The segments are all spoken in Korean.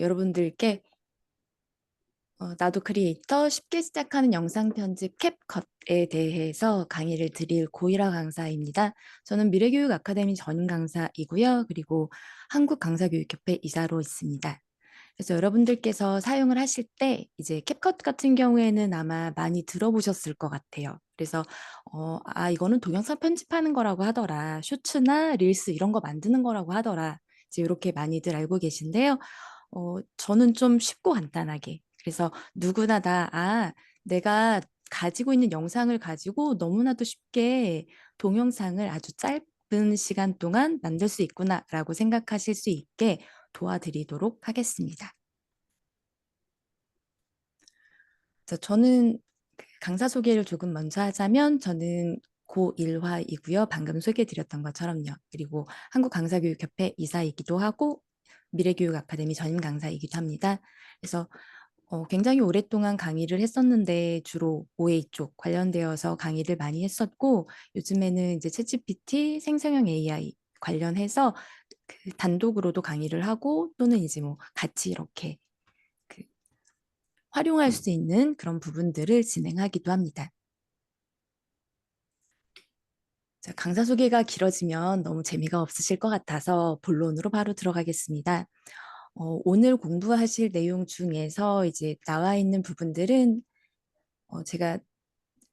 여러분들께 나도 크리에이터 쉽게 시작하는 영상 편집 캡컷에 대해서 강의를 드릴 고일화 강사입니다. 저는 미래교육 아카데미 전임 강사이고요. 그리고 한국강사교육협회 이사로 있습니다. 그래서 여러분들께서 사용을 하실 때 이제 캡컷 같은 경우에는 아마 많이 들어보셨을 것 같아요. 그래서 이거는 동영상 편집하는 거라고 하더라. 쇼츠나 릴스 이런 거 만드는 거라고 하더라. 이제 이렇게 많이들 알고 계신데요. 저는 좀 쉽고 간단하게. 그래서 누구나 내가 가지고 있는 영상을 가지고 너무나도 쉽게 동영상을 아주 짧은 시간 동안 만들 수 있구나라고 생각하실 수 있게 도와드리도록 하겠습니다. 저는 강사 소개를 조금 먼저 하자면 저는 고일화이고요. 방금 소개해드렸던 것처럼요. 그리고 한국강사교육협회 이사이기도 하고 미래교육 아카데미 전임 강사이기도 합니다. 그래서 굉장히 오랫동안 강의를 했었는데 주로 OA 쪽 관련되어서 강의를 많이 했었고 요즘에는 이제 챗GPT, 생성형 AI 관련해서 그 단독으로도 강의를 하고 또는 이제 뭐 같이 이렇게 그 활용할 수 있는 그런 부분들을 진행하기도 합니다. 자, 강사 소개가 길어지면 너무 재미가 없으실 것 같아서 본론으로 바로 들어가겠습니다. 오늘 공부하실 내용 중에서 이제 나와 있는 부분들은 제가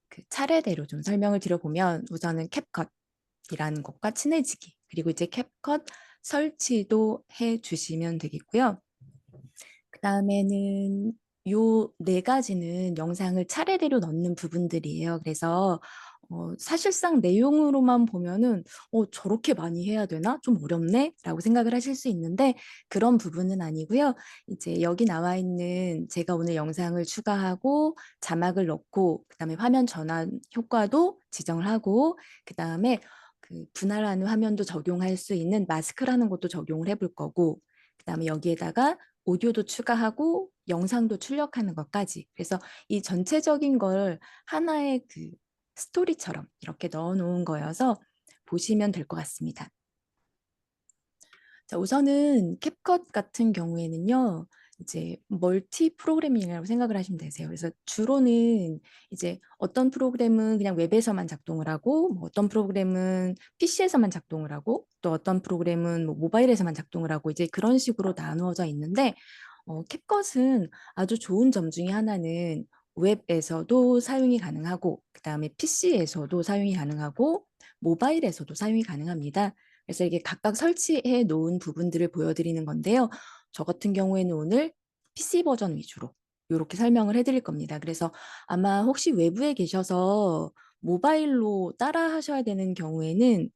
그 차례대로 좀 설명을 드려보면 우선은 캡컷이라는 것과 친해지기 그리고 이제 캡컷 설치도 해주시면 되겠고요. 그 다음에는 요 네 가지는 영상을 차례대로 넣는 부분들이에요. 그래서 사실상 내용으로만 보면은 저렇게 많이 해야 되나? 좀 어렵네? 라고 생각을 하실 수 있는데 그런 부분은 아니고요. 이제 여기 나와 있는 제가 오늘 영상을 추가하고 자막을 넣고 그다음에 화면 전환 효과도 지정을 하고 그다음에 그 분할하는 화면도 적용할 수 있는 마스크라는 것도 적용을 해볼 거고 그다음에 여기에다가 오디오도 추가하고 영상도 출력하는 것까지. 그래서 이 전체적인 걸 하나의 그 스토리처럼 이렇게 넣어 놓은 거여서 보시면 될 것 같습니다. 자, 우선은 캡컷 같은 경우에는요. 이제 멀티 프로그래밍이라고 생각을 하시면 되세요. 그래서 주로는 이제 어떤 프로그램은 그냥 웹에서만 작동을 하고 뭐 어떤 프로그램은 PC에서만 작동을 하고 또 어떤 프로그램은 뭐 모바일에서만 작동을 하고 이제 그런 식으로 나누어져 있는데 캡컷은 아주 좋은 점 중에 하나는 웹에서도 사용이 가능하고 그다음에 PC에서도 사용이 가능하고 모바일에서도 사용이 가능합니다. 그래서 이게 각각 설치해 놓은 부분들을 보여드리는 건데요. 저 같은 경우에는 오늘 PC 버전 위주로 이렇게 설명을 해드릴 겁니다. 그래서 아마 혹시 외부에 계셔서 모바일로 따라 하셔야 되는 경우에는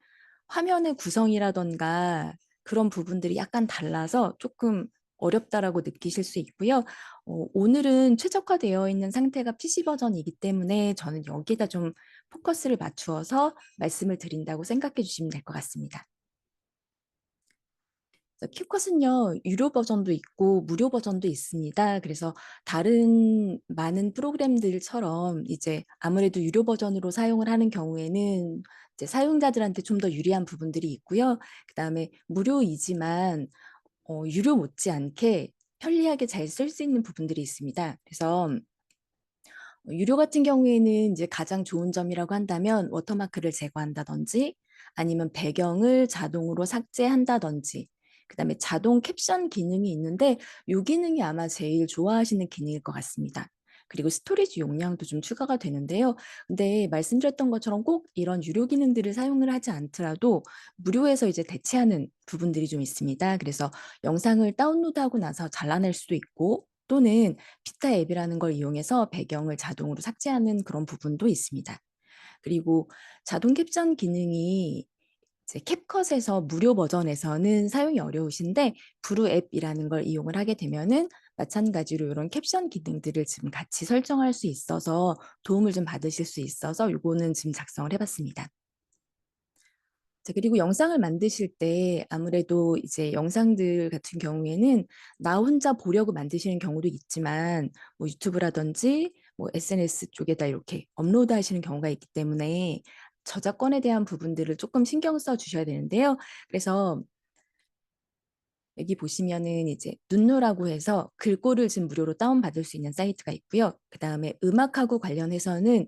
화면의 구성이라던가 그런 부분들이 약간 달라서 조금 어렵다라고 느끼실 수 있고요. 오늘은 최적화되어 있는 상태가 PC 버전이기 때문에 저는 여기다 좀 포커스를 맞추어서 말씀을 드린다고 생각해 주시면 될 것 같습니다. 캡컷은요, 유료 버전도 있고 무료 버전도 있습니다. 그래서 다른 많은 프로그램들처럼 이제 아무래도 유료 버전으로 사용을 하는 경우에는 이제 사용자들한테 좀 더 유리한 부분들이 있고요. 그다음에 무료이지만 유료 못지않게 편리하게 잘 쓸 수 있는 부분들이 있습니다. 그래서 유료 같은 경우에는 이제 가장 좋은 점이라고 한다면 워터마크를 제거한다든지 아니면 배경을 자동으로 삭제한다든지 그다음에 자동 캡션 기능이 있는데 이 기능이 아마 제일 좋아하시는 기능일 것 같습니다. 그리고 스토리지 용량도 좀 추가가 되는데요. 근데 말씀드렸던 것처럼 꼭 이런 유료 기능들을 사용을 하지 않더라도 무료에서 이제 대체하는 부분들이 좀 있습니다. 그래서 영상을 다운로드하고 나서 잘라낼 수도 있고 또는 피타 앱이라는 걸 이용해서 배경을 자동으로 삭제하는 그런 부분도 있습니다. 그리고 자동 캡션 기능이 이제 캡컷에서 무료 버전에서는 사용이 어려우신데 브루 앱이라는 걸 이용을 하게 되면은 마찬가지로 이런 캡션 기능들을 지금 같이 설정할 수 있어서 도움을 좀 받으실 수 있어서 요거는 지금 작성을 해봤습니다. 자, 그리고 영상을 만드실 때 아무래도 이제 영상들 같은 경우에는 나 혼자 보려고 만드시는 경우도 있지만 뭐 유튜브라든지 뭐 SNS 쪽에다 이렇게 업로드 하시는 경우가 있기 때문에 저작권에 대한 부분들을 조금 신경 써 주셔야 되는데요. 그래서 여기 보시면은 이제 눈누라고 해서 글꼴을 지금 무료로 다운받을 수 있는 사이트가 있고요. 그다음에 음악하고 관련해서는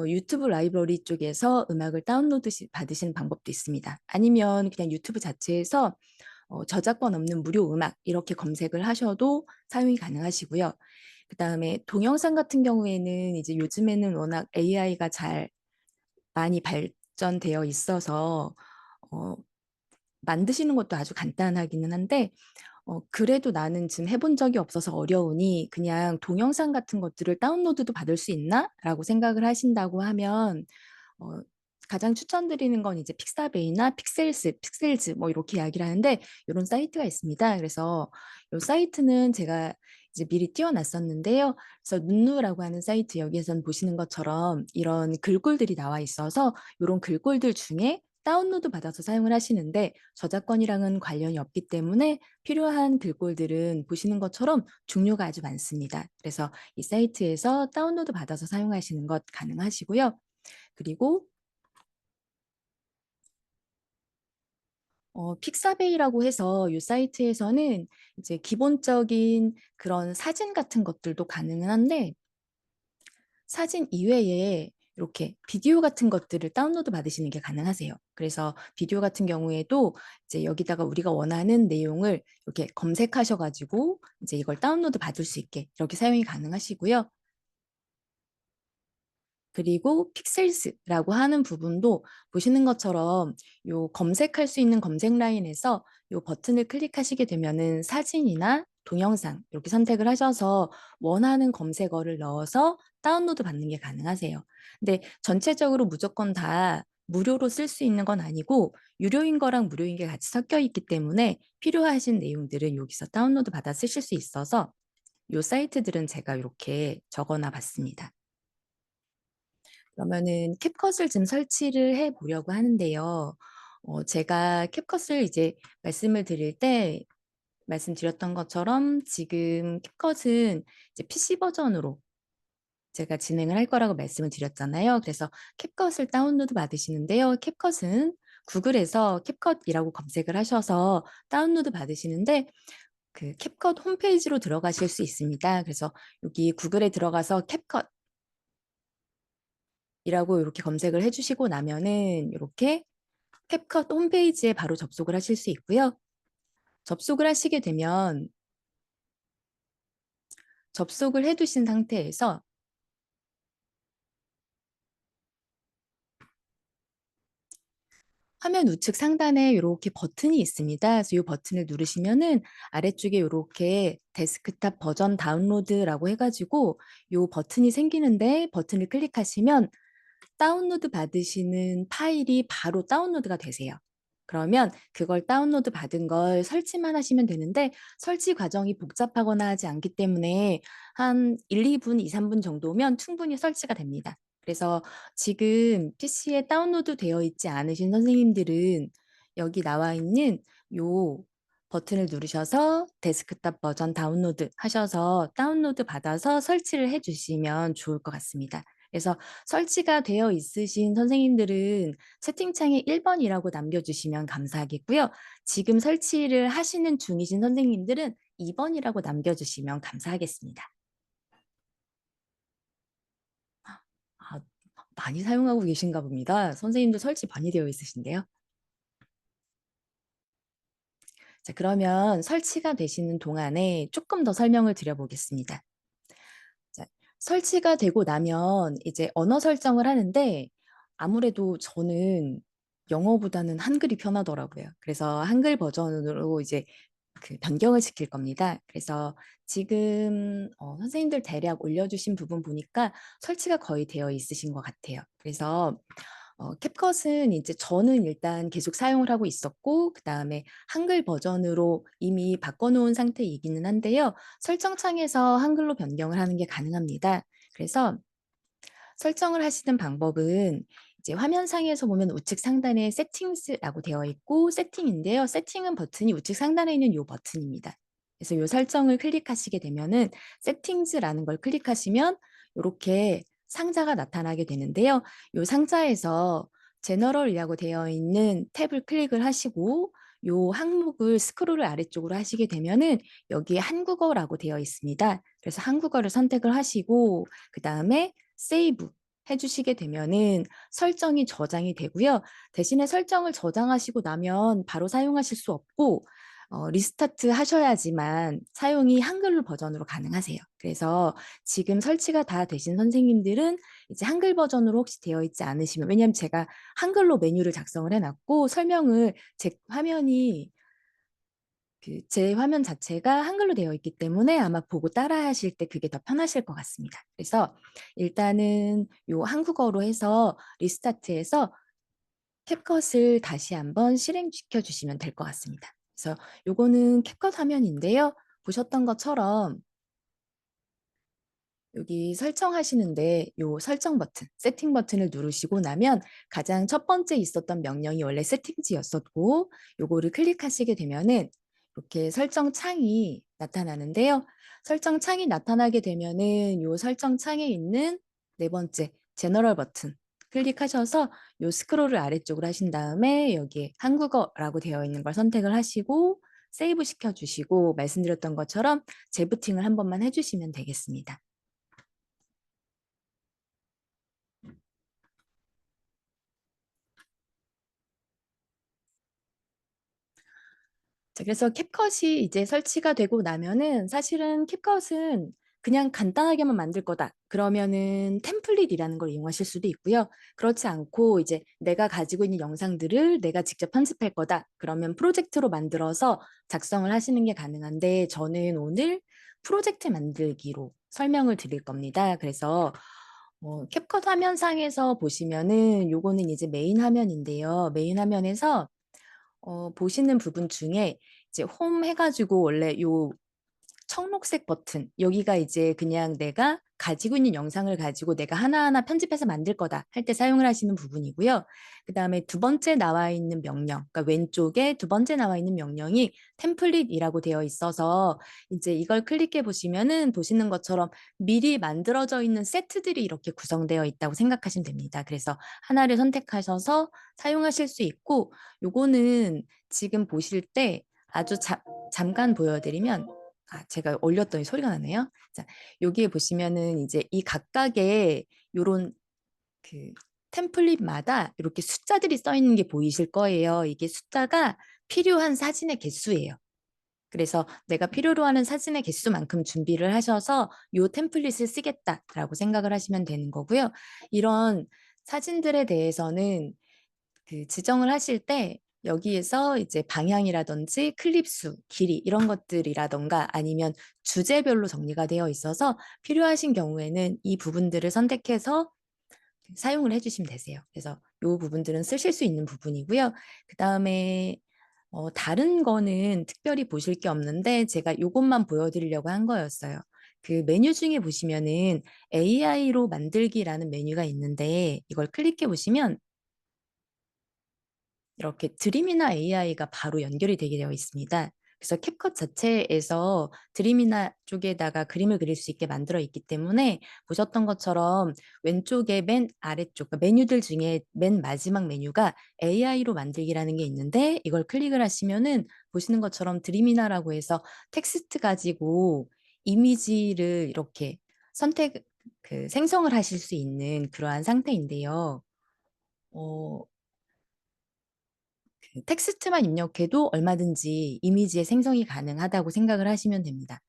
유튜브 라이브러리 쪽에서 음악을 다운로드 받으시는 방법도 있습니다. 아니면 그냥 유튜브 자체에서 저작권 없는 무료 음악 이렇게 검색을 하셔도 사용이 가능하시고요. 그다음에 동영상 같은 경우에는 이제 요즘에는 워낙 AI가 잘 많이 발전되어 있어서 어, 만드시는 것도 아주 간단하기는 한데 그래도 나는 지금 해본 적이 없어서 어려우니 그냥 동영상 같은 것들을 다운로드도 받을 수 있나? 라고 생각을 하신다고 하면 어, 가장 추천드리는 건 이제 픽사베이나 픽셀즈 뭐 이렇게 이야기를 하는데 이런 사이트가 있습니다. 그래서 이 사이트는 제가 이제 미리 띄워놨었는데요. 그래서 눈누라고 하는 사이트 여기에선 보시는 것처럼 이런 글꼴들이 나와 있어서 이런 글꼴들 중에 다운로드 받아서 사용을 하시는데 저작권이랑은 관련이 없기 때문에 필요한 글꼴들은 보시는 것처럼 종류가 아주 많습니다. 그래서 이 사이트에서 다운로드 받아서 사용하시는 것 가능하시고요. 그리고 픽사베이라고 해서 이 사이트에서는 이제 기본적인 그런 사진 같은 것들도 가능은 한데 사진 이외에 이렇게 비디오 같은 것들을 다운로드 받으시는 게 가능하세요. 그래서 비디오 같은 경우에도 이제 여기다가 우리가 원하는 내용을 이렇게 검색하셔가지고 이제 이걸 다운로드 받을 수 있게 이렇게 사용이 가능하시고요. 그리고 픽셀스라고 하는 부분도 보시는 것처럼 요 검색할 수 있는 검색 라인에서 요 버튼을 클릭하시게 되면은 사진이나 동영상 이렇게 선택을 하셔서 원하는 검색어를 넣어서 다운로드 받는 게 가능하세요. 근데 전체적으로 무조건 다 무료로 쓸 수 있는 건 아니고 유료인 거랑 무료인 게 같이 섞여 있기 때문에 필요하신 내용들은 여기서 다운로드 받아 쓰실 수 있어서 요 사이트들은 제가 이렇게 적어놔 봤습니다. 그러면은 캡컷을 좀 설치를 해 보려고 하는데요. 제가 캡컷을 이제 말씀을 드릴 때 말씀드렸던 것처럼 지금 캡컷은 이제 PC 버전으로 제가 진행을 할 거라고 말씀을 드렸잖아요. 그래서 캡컷을 다운로드 받으시는데요. 캡컷은 구글에서 캡컷이라고 검색을 하셔서 다운로드 받으시는데 그 캡컷 홈페이지로 들어가실 수 있습니다. 그래서 여기 구글에 들어가서 캡컷 이라고 이렇게 검색을 해주시고 나면은 이렇게 캡컷 홈페이지에 바로 접속을 하실 수 있고요. 접속을 하시게 되면 접속을 해두신 상태에서 화면 우측 상단에 이렇게 버튼이 있습니다. 그래서 이 버튼을 누르시면은 아래쪽에 이렇게 데스크탑 버전 다운로드라고 해가지고 이 버튼이 생기는데 버튼을 클릭하시면 다운로드 받으시는 파일이 바로 다운로드가 되세요. 그러면 그걸 다운로드 받은 걸 설치만 하시면 되는데 설치 과정이 복잡하거나 하지 않기 때문에 한 1, 2분, 2, 3분 정도면 충분히 설치가 됩니다. 그래서 지금 PC에 다운로드 되어 있지 않으신 선생님들은 여기 나와 있는 요 버튼을 누르셔서 데스크탑 버전 다운로드 하셔서 다운로드 받아서 설치를 해 주시면 좋을 것 같습니다. 그래서 설치가 되어 있으신 선생님들은 채팅창에 1번이라고 남겨주시면 감사하겠고요. 지금 설치를 하시는 중이신 선생님들은 2번이라고 남겨주시면 감사하겠습니다. 아, 많이 사용하고 계신가 봅니다. 선생님도 설치 많이 되어 있으신데요. 자, 그러면 설치가 되시는 동안에 조금 더 설명을 드려보겠습니다. 자, 설치가 되고 나면 이제 언어 설정을 하는데 아무래도 저는 영어보다는 한글이 편하더라고요. 그래서 한글 버전으로 이제 그 변경을 시킬 겁니다. 그래서 지금 선생님들 대략 올려주신 부분 보니까 설치가 거의 되어 있으신 것 같아요. 그래서 캡컷은 이제 저는 일단 계속 사용을 하고 있었고 그다음에 한글 버전으로 이미 바꿔놓은 상태이기는 한데요. 설정창에서 한글로 변경을 하는 게 가능합니다. 그래서 설정을 하시는 방법은 이제 화면상에서 보면 우측 상단에 세팅스라고 되어 있고 세팅인데요. 세팅은 버튼이 우측 상단에 있는 이 버튼입니다. 그래서 이 설정을 클릭하시게 되면은 세팅즈라는 걸 클릭하시면 이렇게 상자가 나타나게 되는데요. 이 상자에서 제너럴이라고 되어 있는 탭을 클릭을 하시고 요 항목을 스크롤을 아래쪽으로 하시게 되면은 여기에 한국어라고 되어 있습니다. 그래서 한국어를 선택을 하시고 그다음에 세이브 해 주시게 되면은 설정이 저장이 되고요. 대신에 설정을 저장하시고 나면 바로 사용하실 수 없고 리스타트 하셔야지만 사용이 한글 버전으로 가능하세요. 그래서 지금 설치가 다 되신 선생님들은 이제 한글 버전으로 혹시 되어 있지 않으시면, 왜냐하면 제가 한글로 메뉴를 작성을 해 놨고 설명을 제 화면 자체가 한글로 되어 있기 때문에 아마 보고 따라 하실 때 그게 더 편하실 것 같습니다. 그래서 일단은 요 한국어로 해서 리스타트해서 캡컷을 다시 한번 실행시켜 주시면 될 것 같습니다. 그래서 요거는 캡컷 화면인데요. 보셨던 것처럼 여기 설정하시는데 요 설정 버튼, 세팅 버튼을 누르시고 나면 가장 첫 번째 있었던 명령이 원래 세팅지였었고 요거를 클릭하시게 되면은 이렇게 설정 창이 나타나는데요. 설정 창이 나타나게 되면은 요 설정 창에 있는 네 번째 제너럴 버튼 클릭하셔서 요 스크롤을 아래쪽으로 하신 다음에 여기에 한국어라고 되어 있는 걸 선택을 하시고 세이브 시켜 주시고 말씀드렸던 것처럼 재부팅을 한 번만 해주시면 되겠습니다. 자, 그래서 캡컷이 이제 설치가 되고 나면은 사실은 캡컷은 그냥 간단하게만 만들 거다. 그러면은 템플릿이라는 걸 이용하실 수도 있고요. 그렇지 않고 이제 내가 가지고 있는 영상들을 내가 직접 편집할 거다. 그러면 프로젝트로 만들어서 작성을 하시는 게 가능한데 저는 오늘 프로젝트 만들기로 설명을 드릴 겁니다. 그래서 캡컷 화면상에서 보시면은 요거는 이제 메인 화면인데요. 메인 화면에서 보시는 부분 중에 이제 홈 해가지고 원래 요 청록색 버튼 여기가 이제 그냥 내가 가지고 있는 영상을 가지고 내가 하나하나 편집해서 만들 거다 할 때 사용을 하시는 부분이고요. 그다음에 두 번째 나와 있는 명령, 그러니까 왼쪽에 두 번째 나와 있는 명령이 템플릿이라고 되어 있어서 이제 이걸 클릭해 보시면은 보시는 것처럼 미리 만들어져 있는 세트들이 이렇게 구성되어 있다고 생각하시면 됩니다. 그래서 하나를 선택하셔서 사용하실 수 있고 요거는 지금 보실 때 아주 잠깐 보여드리면 제가 올렸더니 소리가 나네요. 자, 여기에 보시면은 이제 이 각각의 요런 그 템플릿마다 이렇게 숫자들이 써 있는 게 보이실 거예요. 이게 숫자가 필요한 사진의 개수예요. 그래서 내가 필요로 하는 사진의 개수만큼 준비를 하셔서 요 템플릿을 쓰겠다라고 생각을 하시면 되는 거고요. 이런 사진들에 대해서는 지정을 하실 때 여기에서 이제 방향이라든지 클립 수, 길이 이런 것들이라던가 아니면 주제별로 정리가 되어 있어서 필요하신 경우에는 이 부분들을 선택해서 사용을 해주시면 되세요. 그래서 이 부분들은 쓰실 수 있는 부분이고요. 그 다음에 다른 거는 특별히 보실 게 없는데 제가 이것만 보여드리려고 한 거였어요. 그 메뉴 중에 보시면은 AI로 만들기라는 메뉴가 있는데 이걸 클릭해 보시면 이렇게 드림이나 AI가 바로 연결이 되게 되어 있습니다. 그래서 캡컷 자체에서 드림이나 쪽에다가 그림을 그릴 수 있게 만들어 있기 때문에 보셨던 것처럼 왼쪽에 맨 아래쪽 그러니까 메뉴들 중에 맨 마지막 메뉴가 AI로 만들기라는 게 있는데 이걸 클릭을 하시면은 보시는 것처럼 드림이나라고 해서 텍스트 가지고 이미지를 이렇게 선택 생성을 하실 수 있는 그러한 상태인데요. 어, 텍스트만 입력해도 얼마든지 이미지의 생성이 가능하다고 생각을 하시면 됩니다.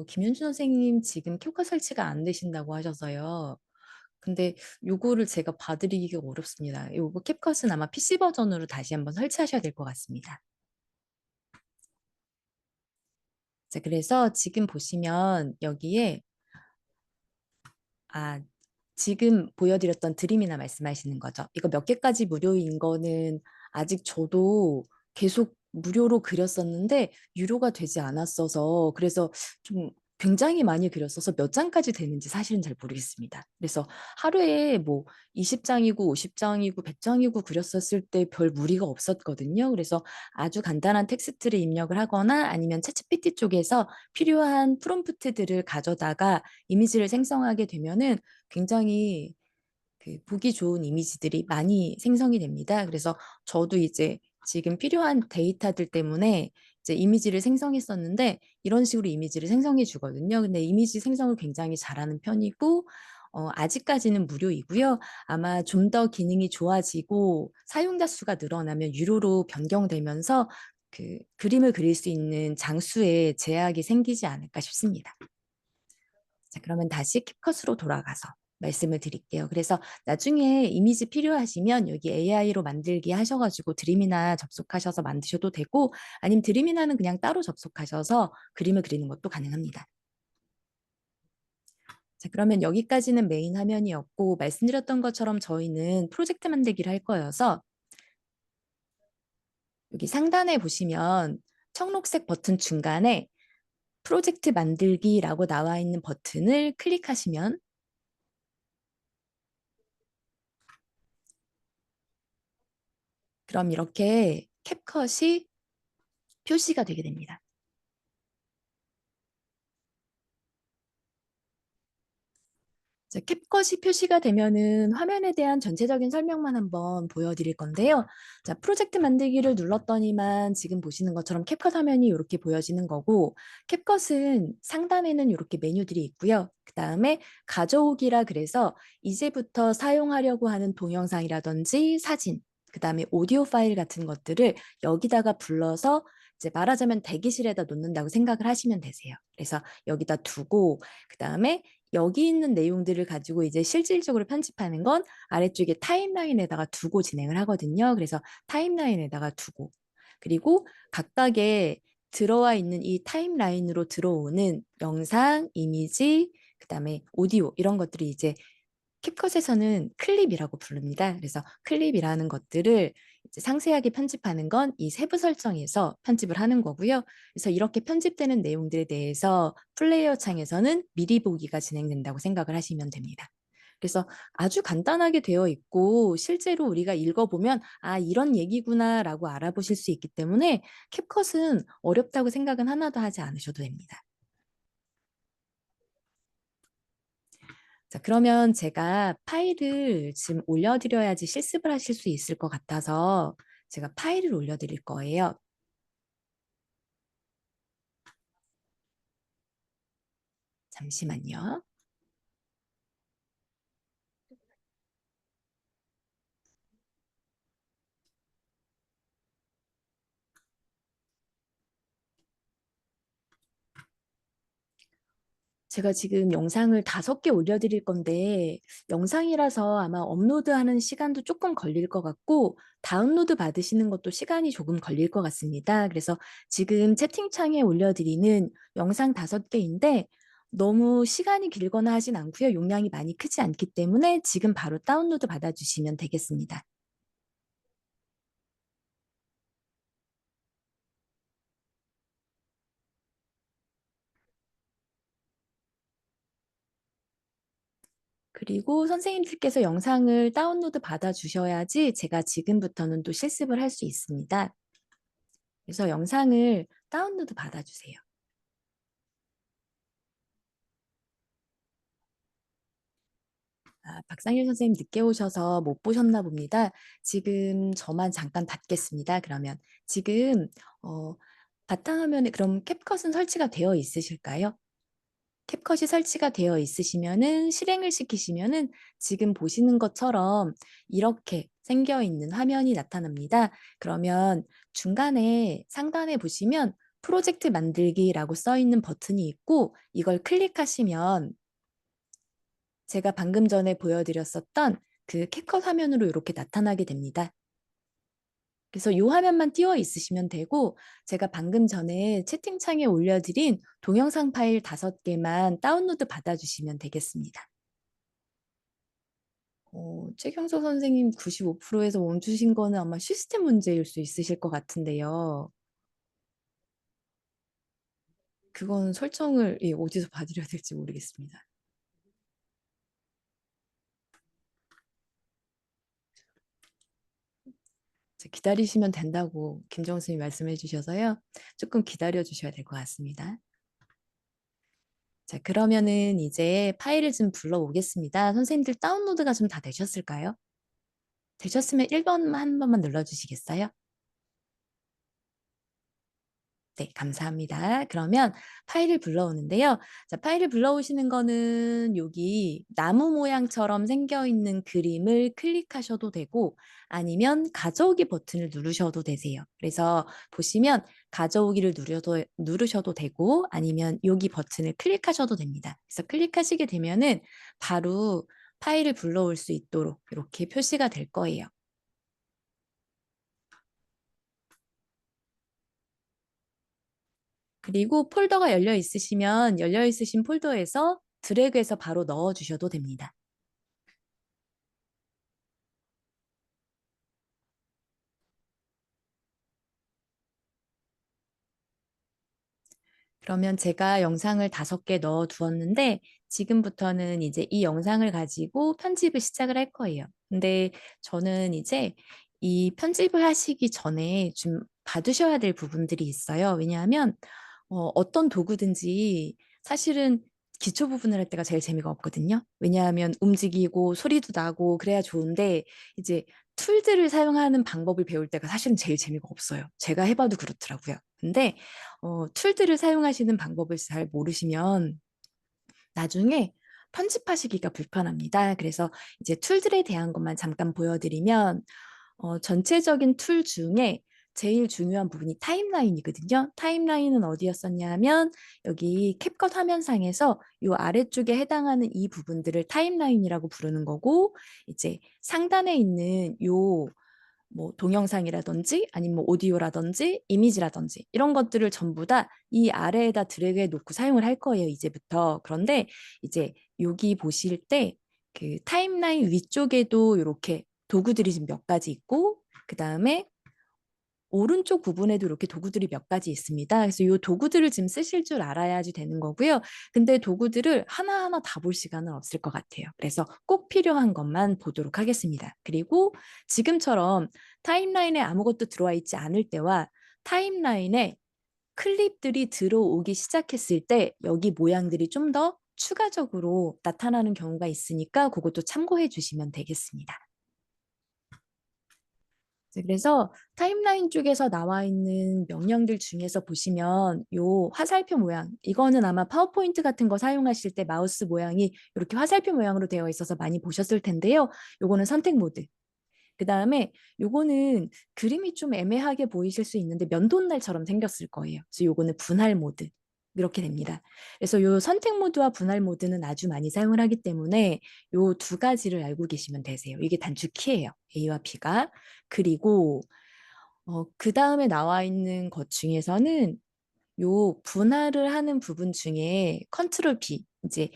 김윤주 선생님 지금 캡컷 설치가 안 되신다고 하셔서요. 근데 요거를 제가 봐드리기가 어렵습니다. 요거 캡컷은 아마 PC 버전으로 다시 한번 설치하셔야 될 것 같습니다. 자, 그래서 지금 보시면 여기에 아, 지금 보여드렸던 드림이나 말씀하시는 거죠. 이거 몇 개까지 무료인 거는 아직 저도 계속 무료로 그렸었는데 유료가 되지 않았어서 그래서 좀 굉장히 많이 그렸어서 몇 장까지 되는지 사실은 잘 모르겠습니다. 그래서 하루에 뭐 20장이고 50장이고 100장이고 그렸었을 때 별 무리가 없었거든요. 그래서 아주 간단한 텍스트를 입력을 하거나 아니면 챗GPT 쪽에서 필요한 프롬프트들을 가져다가 이미지를 생성하게 되면은 굉장히 보기 좋은 이미지들이 많이 생성이 됩니다. 그래서 저도 이제 지금 필요한 데이터들 때문에 이제 이미지를 생성했었는데 이런 식으로 이미지를 생성해 주거든요. 근데 이미지 생성을 굉장히 잘하는 편이고 아직까지는 무료이고요. 아마 좀 더 기능이 좋아지고 사용자 수가 늘어나면 유료로 변경되면서 그 그림을 그릴 수 있는 장수에 제약이 생기지 않을까 싶습니다. 자, 그러면 다시 캡컷으로 돌아가서 말씀을 드릴게요. 그래서 나중에 이미지 필요하시면 여기 AI로 만들기 하셔가지고 드림이나 접속하셔서 만드셔도 되고 아니면 드림이나는 그냥 따로 접속하셔서 그림을 그리는 것도 가능합니다. 자, 그러면 여기까지는 메인 화면이었고 말씀드렸던 것처럼 저희는 프로젝트 만들기를 할 거여서 여기 상단에 보시면 청록색 버튼 중간에 프로젝트 만들기라고 나와 있는 버튼을 클릭하시면 그럼 이렇게 캡컷이 표시가 되게 됩니다. 자, 캡컷이 표시가 되면은 화면에 대한 전체적인 설명만 한번 보여드릴 건데요. 자, 프로젝트 만들기를 눌렀더니만 지금 보시는 것처럼 캡컷 화면이 이렇게 보여지는 거고, 캡컷은 상단에는 이렇게 메뉴들이 있고요. 그 다음에 가져오기라 그래서 이제부터 사용하려고 하는 동영상이라든지 사진, 그 다음에 오디오 파일 같은 것들을 여기다가 불러서 이제 말하자면 대기실에다 놓는다고 생각을 하시면 되세요. 그래서 여기다 두고, 그 다음에 여기 있는 내용들을 가지고 이제 실질적으로 편집하는 건 아래쪽에 타임라인에다가 두고 진행을 하거든요. 그래서 타임라인에다가 두고 그리고 각각의 들어와 있는 이 타임라인으로 들어오는 영상, 이미지, 그다음에 오디오 이런 것들이 이제 캡컷에서는 클립이라고 부릅니다. 그래서 클립이라는 것들을 이제 상세하게 편집하는 건 이 세부 설정에서 편집을 하는 거고요. 그래서 이렇게 편집되는 내용들에 대해서 플레이어 창에서는 미리 보기가 진행된다고 생각을 하시면 됩니다. 그래서 아주 간단하게 되어 있고 실제로 우리가 읽어보면 아 이런 얘기구나라고 알아보실 수 있기 때문에 캡컷은 어렵다고 생각은 하나도 하지 않으셔도 됩니다. 자, 그러면 제가 파일을 지금 올려드려야지 실습을 하실 수 있을 것 같아서 제가 파일을 올려드릴 거예요. 잠시만요. 제가 지금 영상을 5개 올려드릴 건데 영상이라서 아마 업로드하는 시간도 조금 걸릴 것 같고 다운로드 받으시는 것도 시간이 조금 걸릴 것 같습니다. 그래서 지금 채팅창에 올려드리는 영상 5개인데 너무 시간이 길거나 하진 않고요. 용량이 많이 크지 않기 때문에 지금 바로 다운로드 받아주시면 되겠습니다. 그리고 선생님들께서 영상을 다운로드 받아주셔야지 제가 지금부터는 또 실습을 할 수 있습니다. 그래서 영상을 다운로드 받아주세요. 아, 박상일 선생님 늦게 오셔서 못 보셨나 봅니다. 지금 저만 잠깐 받겠습니다. 그러면 지금 바탕화면에 그럼 캡컷은 설치가 되어 있으실까요? 캡컷이 설치가 되어 있으시면은 실행을 시키시면은 지금 보시는 것처럼 이렇게 생겨 있는 화면이 나타납니다. 그러면 중간에 상단에 보시면 프로젝트 만들기라고 써 있는 버튼이 있고 이걸 클릭하시면 제가 방금 전에 보여드렸었던 그 캡컷 화면으로 이렇게 나타나게 됩니다. 그래서 이 화면만 띄워 있으시면 되고 제가 방금 전에 채팅창에 올려드린 동영상 파일 5개만 다운로드 받아주시면 되겠습니다. 최경서 선생님 95%에서 멈추신 거는 아마 시스템 문제일 수 있으실 것 같은데요. 그건 설정을 어디서 받으려야 될지 모르겠습니다. 기다리시면 된다고 김정수님 말씀해 주셔서요. 조금 기다려 주셔야 될 것 같습니다. 자, 그러면은 이제 파일을 좀 불러오겠습니다. 선생님들 다운로드가 좀 다 되셨을까요? 되셨으면 1번 한 번만 눌러주시겠어요? 네, 감사합니다. 그러면 파일을 불러오는데요. 자, 파일을 불러오시는 거는 여기 나무 모양처럼 생겨 있는 그림을 클릭하셔도 되고 아니면 가져오기 버튼을 누르셔도 되세요. 그래서 보시면 가져오기를 누르셔도 되고 아니면 여기 버튼을 클릭하셔도 됩니다. 그래서 클릭하시게 되면은 바로 파일을 불러올 수 있도록 이렇게 표시가 될 거예요. 그리고 폴더가 열려 있으시면 열려 있으신 폴더에서 드래그해서 바로 넣어 주셔도 됩니다. 그러면 제가 영상을 5개 넣어 두었는데 지금부터는 이제 이 영상을 가지고 편집을 시작을 할 거예요. 근데 저는 이제 이 편집을 하시기 전에 좀 봐두셔야 될 부분들이 있어요. 왜냐하면 어떤 도구든지 사실은 기초 부분을 할 때가 제일 재미가 없거든요. 왜냐하면 움직이고 소리도 나고 그래야 좋은데 이제 툴들을 사용하는 방법을 배울 때가 사실은 제일 재미가 없어요. 제가 해봐도 그렇더라고요. 근데 툴들을 사용하시는 방법을 잘 모르시면 나중에 편집하시기가 불편합니다. 그래서 이제 툴들에 대한 것만 잠깐 보여드리면 전체적인 툴 중에 제일 중요한 부분이 타임라인이거든요. 타임라인은 어디였었냐면 여기 캡컷 화면상에서 이 아래쪽에 해당하는 이 부분들을 타임라인이라고 부르는 거고 이제 상단에 있는 요 뭐 동영상이라든지 아니면 뭐 오디오라든지 이미지라든지 이런 것들을 전부 다 이 아래에다 드래그해 놓고 사용을 할 거예요, 이제부터. 그런데 이제 여기 보실 때 그 타임라인 위쪽에도 이렇게 도구들이 지금 몇 가지 있고 그다음에 오른쪽 부분에도 이렇게 도구들이 몇 가지 있습니다. 그래서 이 도구들을 지금 쓰실 줄 알아야지 되는 거고요. 근데 도구들을 하나하나 다 볼 시간은 없을 것 같아요. 그래서 꼭 필요한 것만 보도록 하겠습니다. 그리고 지금처럼 타임라인에 아무것도 들어와 있지 않을 때와 타임라인에 클립들이 들어오기 시작했을 때 여기 모양들이 좀 더 추가적으로 나타나는 경우가 있으니까 그것도 참고해 주시면 되겠습니다. 네, 그래서 타임라인 쪽에서 나와 있는 명령들 중에서 보시면 요 화살표 모양, 이거는 아마 파워포인트 같은 거 사용하실 때 마우스 모양이 이렇게 화살표 모양으로 되어 있어서 많이 보셨을 텐데요. 요거는 선택 모드. 그다음에 요거는 그림이 좀 애매하게 보이실 수 있는데 면도날처럼 생겼을 거예요. 그래서 요거는 분할 모드. 이렇게 됩니다. 그래서 요 선택 모드와 분할 모드는 아주 많이 사용을 하기 때문에 요 두 가지를 알고 계시면 되세요. 이게 단축키예요. A와 B가. 그리고 그다음에 나와 있는 것 중에서는 요 분할을 하는 부분 중에 컨트롤 B 이제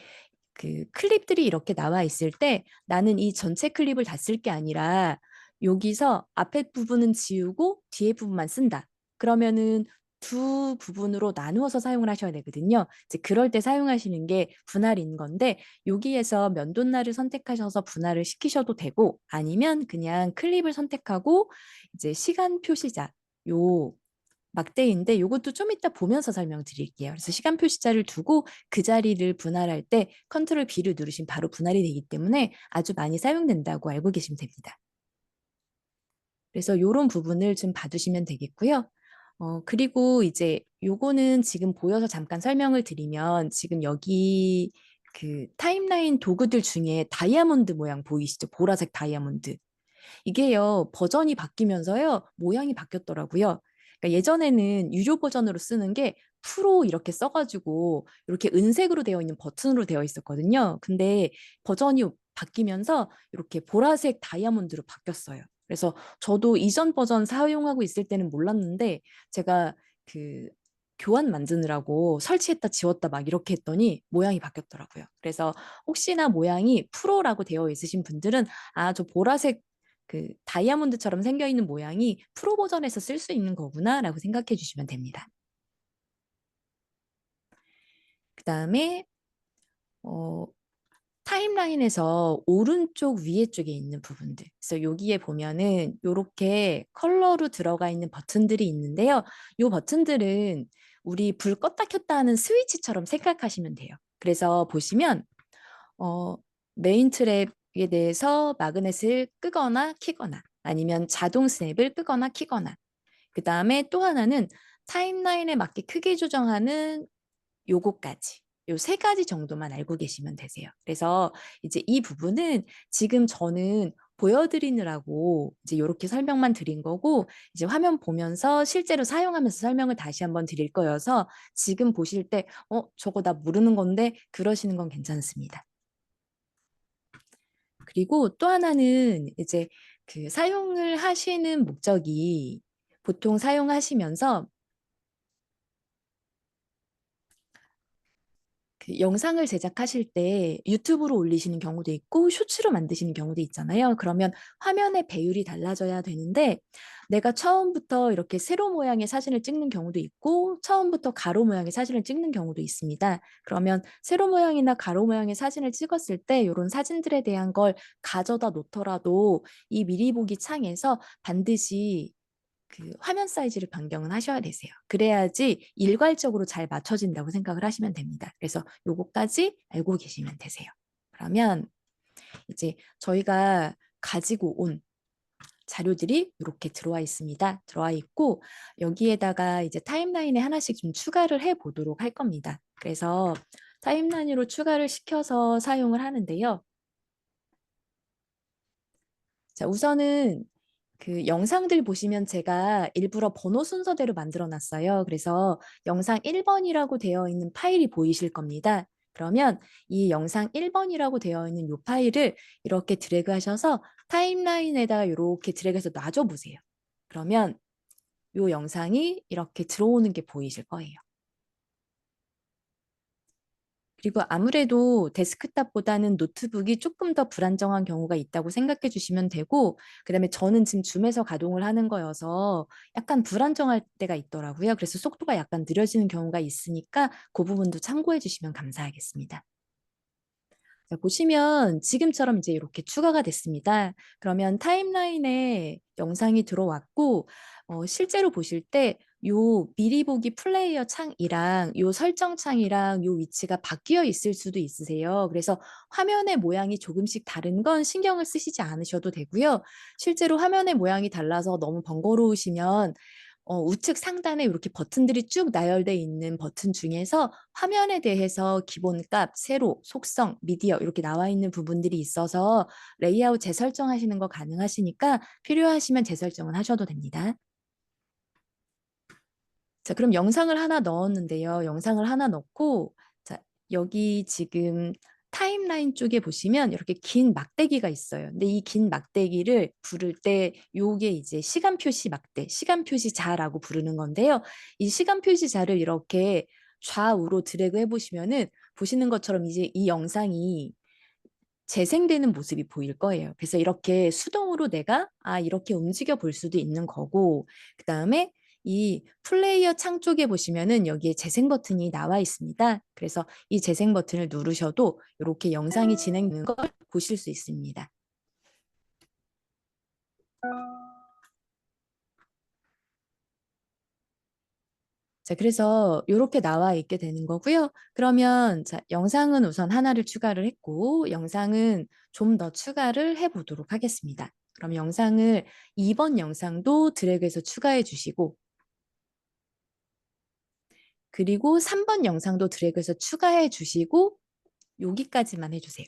그 클립들이 이렇게 나와 있을 때 나는 이 전체 클립을 다 쓸 게 아니라 여기서 앞에 부분은 지우고 뒤에 부분만 쓴다. 그러면은 두 부분으로 나누어서 사용을 하셔야 되거든요. 이제 그럴 때 사용하시는 게 분할인 건데 여기에서 면도날을 선택하셔서 분할을 시키셔도 되고 아니면 그냥 클립을 선택하고 이제 시간 표시자 요 막대인데 이것도 좀 이따 보면서 설명드릴게요. 그래서 시간 표시자를 두고 그 자리를 분할할 때 컨트롤 B를 누르시면 바로 분할이 되기 때문에 아주 많이 사용된다고 알고 계시면 됩니다. 그래서 이런 부분을 좀 봐두시면 되겠고요. 그리고 이제 요거는 지금 보여서 잠깐 설명을 드리면 지금 여기 그 타임라인 도구들 중에 다이아몬드 모양 보이시죠? 보라색 다이아몬드. 이게요, 버전이 바뀌면서요, 모양이 바뀌었더라고요. 그러니까 예전에는 유료 버전으로 쓰는 게 프로 이렇게 써가지고 이렇게 은색으로 되어 있는 버튼으로 되어 있었거든요. 근데 버전이 바뀌면서 이렇게 보라색 다이아몬드로 바뀌었어요. 그래서 저도 이전 버전 사용하고 있을 때는 몰랐는데 제가 그 교환 만드느라고 설치했다 지웠다 막 이렇게 했더니 모양이 바뀌었더라고요. 그래서 혹시나 모양이 프로라고 되어 있으신 분들은 아, 저 보라색 그 다이아몬드처럼 생겨 있는 모양이 프로 버전에서 쓸 수 있는 거구나라고 생각해 주시면 됩니다. 그다음에 어, 타임라인에서 오른쪽 위에 쪽에 있는 부분들. 그래서 여기에 보면은 이렇게 컬러로 들어가 있는 버튼들이 있는데요. 이 버튼들은 우리 불 껐다 켰다 하는 스위치처럼 생각하시면 돼요. 그래서 보시면 어, 메인 트랩에 대해서 마그넷을 끄거나 키거나 아니면 자동 스냅을 끄거나 키거나 그 다음에 또 하나는 타임라인에 맞게 크기 조정하는 요거까지. 요 세 가지 정도만 알고 계시면 되세요. 그래서 이제 이 부분은 지금 저는 보여드리느라고 이제 요렇게 설명만 드린 거고, 이제 화면 보면서 실제로 사용하면서 설명을 다시 한번 드릴 거여서 지금 보실 때 저거 나 모르는 건데 그러시는 건 괜찮습니다. 그리고 또 하나는 이제 그 사용을 하시는 목적이, 보통 사용하시면서 그 영상을 제작하실 때 유튜브로 올리시는 경우도 있고 쇼츠로 만드시는 경우도 있잖아요. 그러면 화면의 배율이 달라져야 되는데, 내가 처음부터 이렇게 세로 모양의 사진을 찍는 경우도 있고 처음부터 가로 모양의 사진을 찍는 경우도 있습니다. 그러면 세로 모양이나 가로 모양의 사진을 찍었을 때 이런 사진들에 대한 걸 가져다 놓더라도 이 미리 보기 창에서 반드시 그 화면 사이즈를 변경은 하셔야 되세요. 그래야지 일괄적으로 잘 맞춰진다고 생각을 하시면 됩니다. 그래서 요거까지 알고 계시면 되세요. 그러면 이제 저희가 가지고 온 자료들이 이렇게 들어와 있습니다. 들어와 있고 여기에다가 이제 타임라인에 하나씩 좀 추가를 해 보도록 할 겁니다. 그래서 타임라인으로 추가를 시켜서 사용을 하는데요. 자, 우선은 그 영상들 보시면 제가 일부러 번호 순서대로 만들어 놨어요. 그래서 영상 1번이라고 되어 있는 파일이 보이실 겁니다. 그러면 이 영상 1번이라고 되어 있는 이 파일을 이렇게 드래그 하셔서 타임라인에다 이렇게 드래그해서 놔줘 보세요. 그러면 이 영상이 이렇게 들어오는 게 보이실 거예요. 그리고 아무래도 데스크탑보다는 노트북이 조금 더 불안정한 경우가 있다고 생각해 주시면 되고, 그다음에 저는 지금 줌에서 가동을 하는 거여서 약간 불안정할 때가 있더라고요. 그래서 속도가 약간 느려지는 경우가 있으니까 그 부분도 참고해 주시면 감사하겠습니다. 자, 보시면 지금처럼 이제 이렇게 추가가 됐습니다. 그러면 타임라인에 영상이 들어왔고, 실제로 보실 때 요 미리 보기 플레이어 창이랑 요 설정 창이랑 요 위치가 바뀌어 있을 수도 있으세요. 그래서 화면의 모양이 조금씩 다른 건 신경을 쓰시지 않으셔도 되고요. 실제로 화면의 모양이 달라서 너무 번거로우시면 우측 상단에 이렇게 버튼들이 쭉 나열돼 있는 버튼 중에서 화면에 대해서 기본값, 세로, 속성, 미디어 이렇게 나와 있는 부분들이 있어서 레이아웃 재설정하시는 거 가능하시니까 필요하시면 재설정은 하셔도 됩니다. 자, 그럼 영상을 하나 넣었는데요. 영상을 하나 넣고, 자, 여기 지금 타임라인 쪽에 보시면 이렇게 긴 막대기가 있어요. 근데 이 긴 막대기를 부를 때 요게 이제 시간 표시 막대, 시간 표시 자라고 부르는 건데요. 이 시간 표시 자를 이렇게 좌우로 드래그 해보시면은 보시는 것처럼 이제 이 영상이 재생되는 모습이 보일 거예요. 그래서 이렇게 수동으로 내가 이렇게 움직여 볼 수도 있는 거고, 그다음에 이 플레이어 창 쪽에 보시면은 여기에 재생 버튼이 나와 있습니다. 그래서 이 재생 버튼을 누르셔도 이렇게 영상이 진행되는 걸 보실 수 있습니다. 자, 그래서 이렇게 나와 있게 되는 거고요. 그러면 자, 영상은 우선 하나를 추가를 했고, 영상은 좀 더 추가를 해 보도록 하겠습니다. 그럼 영상을 2번 영상도 드래그해서 추가해 주시고, 그리고 3번 영상도 드래그해서 추가해 주시고, 여기까지만 해주세요.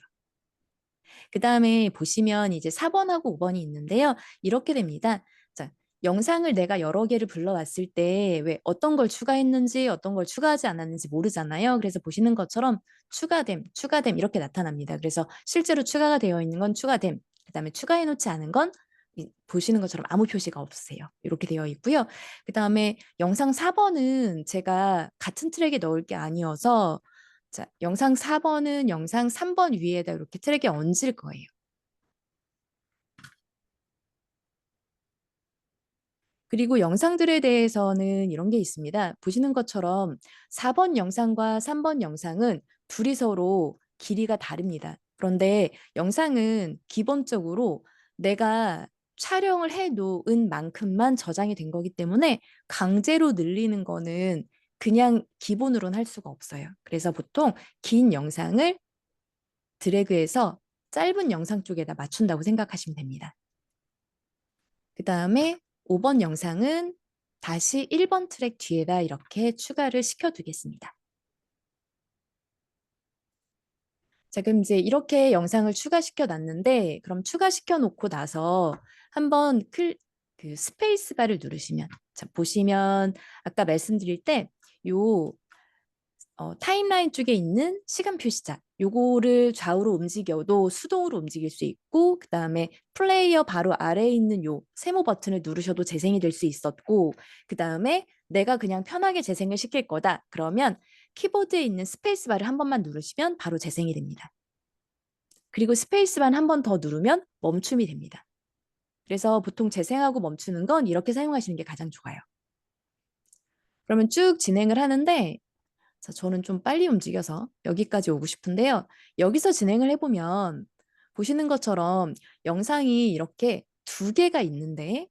그 다음에 보시면 이제 4번하고 5번이 있는데요. 이렇게 됩니다. 자, 영상을 내가 여러 개를 불러왔을 때 왜 어떤 걸 추가했는지 어떤 걸 추가하지 않았는지 모르잖아요. 그래서 보시는 것처럼 추가됨, 추가됨 이렇게 나타납니다. 그래서 실제로 추가가 되어 있는 건 추가됨, 그 다음에 추가해 놓지 않은 건 보시는 것처럼 아무 표시가 없으세요. 이렇게 되어 있고요. 그 다음에 영상 4번은 제가 같은 트랙에 넣을 게 아니어서, 자, 영상 4번은 영상 3번 위에다 이렇게 트랙에 얹을 거예요. 그리고 영상들에 대해서는 이런 게 있습니다. 보시는 것처럼 4번 영상과 3번 영상은 둘이 서로 길이가 다릅니다. 그런데 영상은 기본적으로 내가 촬영을 해 놓은 만큼만 저장이 된 거기 때문에 강제로 늘리는 거는 그냥 기본으로는 할 수가 없어요. 그래서 보통 긴 영상을 드래그해서 짧은 영상 쪽에다 맞춘다고 생각하시면 됩니다. 그 다음에 5번 영상은 다시 1번 트랙 뒤에다 이렇게 추가를 시켜두겠습니다. 자, 그럼 이제 이렇게 영상을 추가시켜 놨는데, 그럼 추가시켜 놓고 나서 한번 그 스페이스 바를 누르시면, 자, 보시면 아까 말씀드릴 때 요 타임라인 쪽에 있는 시간 표시자, 요거를 좌우로 움직여도 수동으로 움직일 수 있고, 그 다음에 플레이어 바로 아래에 있는 요 세모 버튼을 누르셔도 재생이 될 수 있었고, 그 다음에 내가 그냥 편하게 재생을 시킬 거다. 그러면 키보드에 있는 스페이스바를 한 번만 누르시면 바로 재생이 됩니다. 그리고 스페이스바를 한 번 더 누르면 멈춤이 됩니다. 그래서 보통 재생하고 멈추는 건 이렇게 사용하시는 게 가장 좋아요. 그러면 쭉 진행을 하는데, 자, 저는 좀 빨리 움직여서 여기까지 오고 싶은데요. 여기서 진행을 해보면 보시는 것처럼 영상이 이렇게 두 개가 있는데,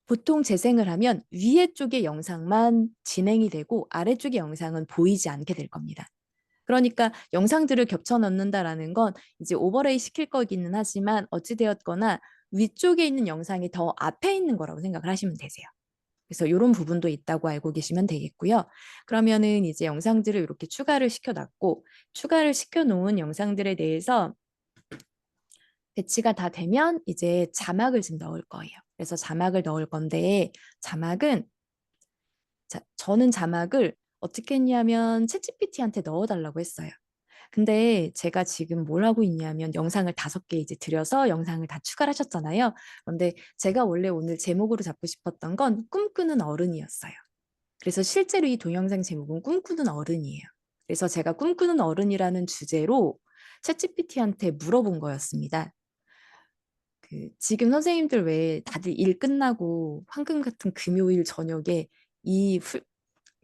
보통 재생을 하면 위에 쪽의 영상만 진행이 되고 아래쪽의 영상은 보이지 않게 될 겁니다. 그러니까 영상들을 겹쳐 넣는다라는 건 이제 오버레이 시킬 거기는 하지만 어찌되었거나 위쪽에 있는 영상이 더 앞에 있는 거라고 생각을 하시면 되세요. 그래서 이런 부분도 있다고 알고 계시면 되겠고요. 그러면은 이제 영상들을 이렇게 추가를 시켜놨고, 추가를 시켜놓은 영상들에 대해서 배치가 다 되면 이제 자막을 좀 넣을 거예요. 그래서 자막을 넣을 건데, 자막은, 자, 저는 자막을 어떻게 했냐면 챗GPT한테 넣어달라고 했어요. 근데 제가 지금 뭘 하고 있냐면 영상을 5개 이제 들여서 영상을 다 추가를 하셨잖아요. 그런데 제가 원래 오늘 제목으로 잡고 싶었던 건 꿈꾸는 어른이었어요. 그래서 실제로 이 동영상 제목은 꿈꾸는 어른이에요. 그래서 제가 꿈꾸는 어른이라는 주제로 챗GPT한테 물어본 거였습니다. 지금 선생님들 왜 다들 일 끝나고 황금 같은 금요일 저녁에 이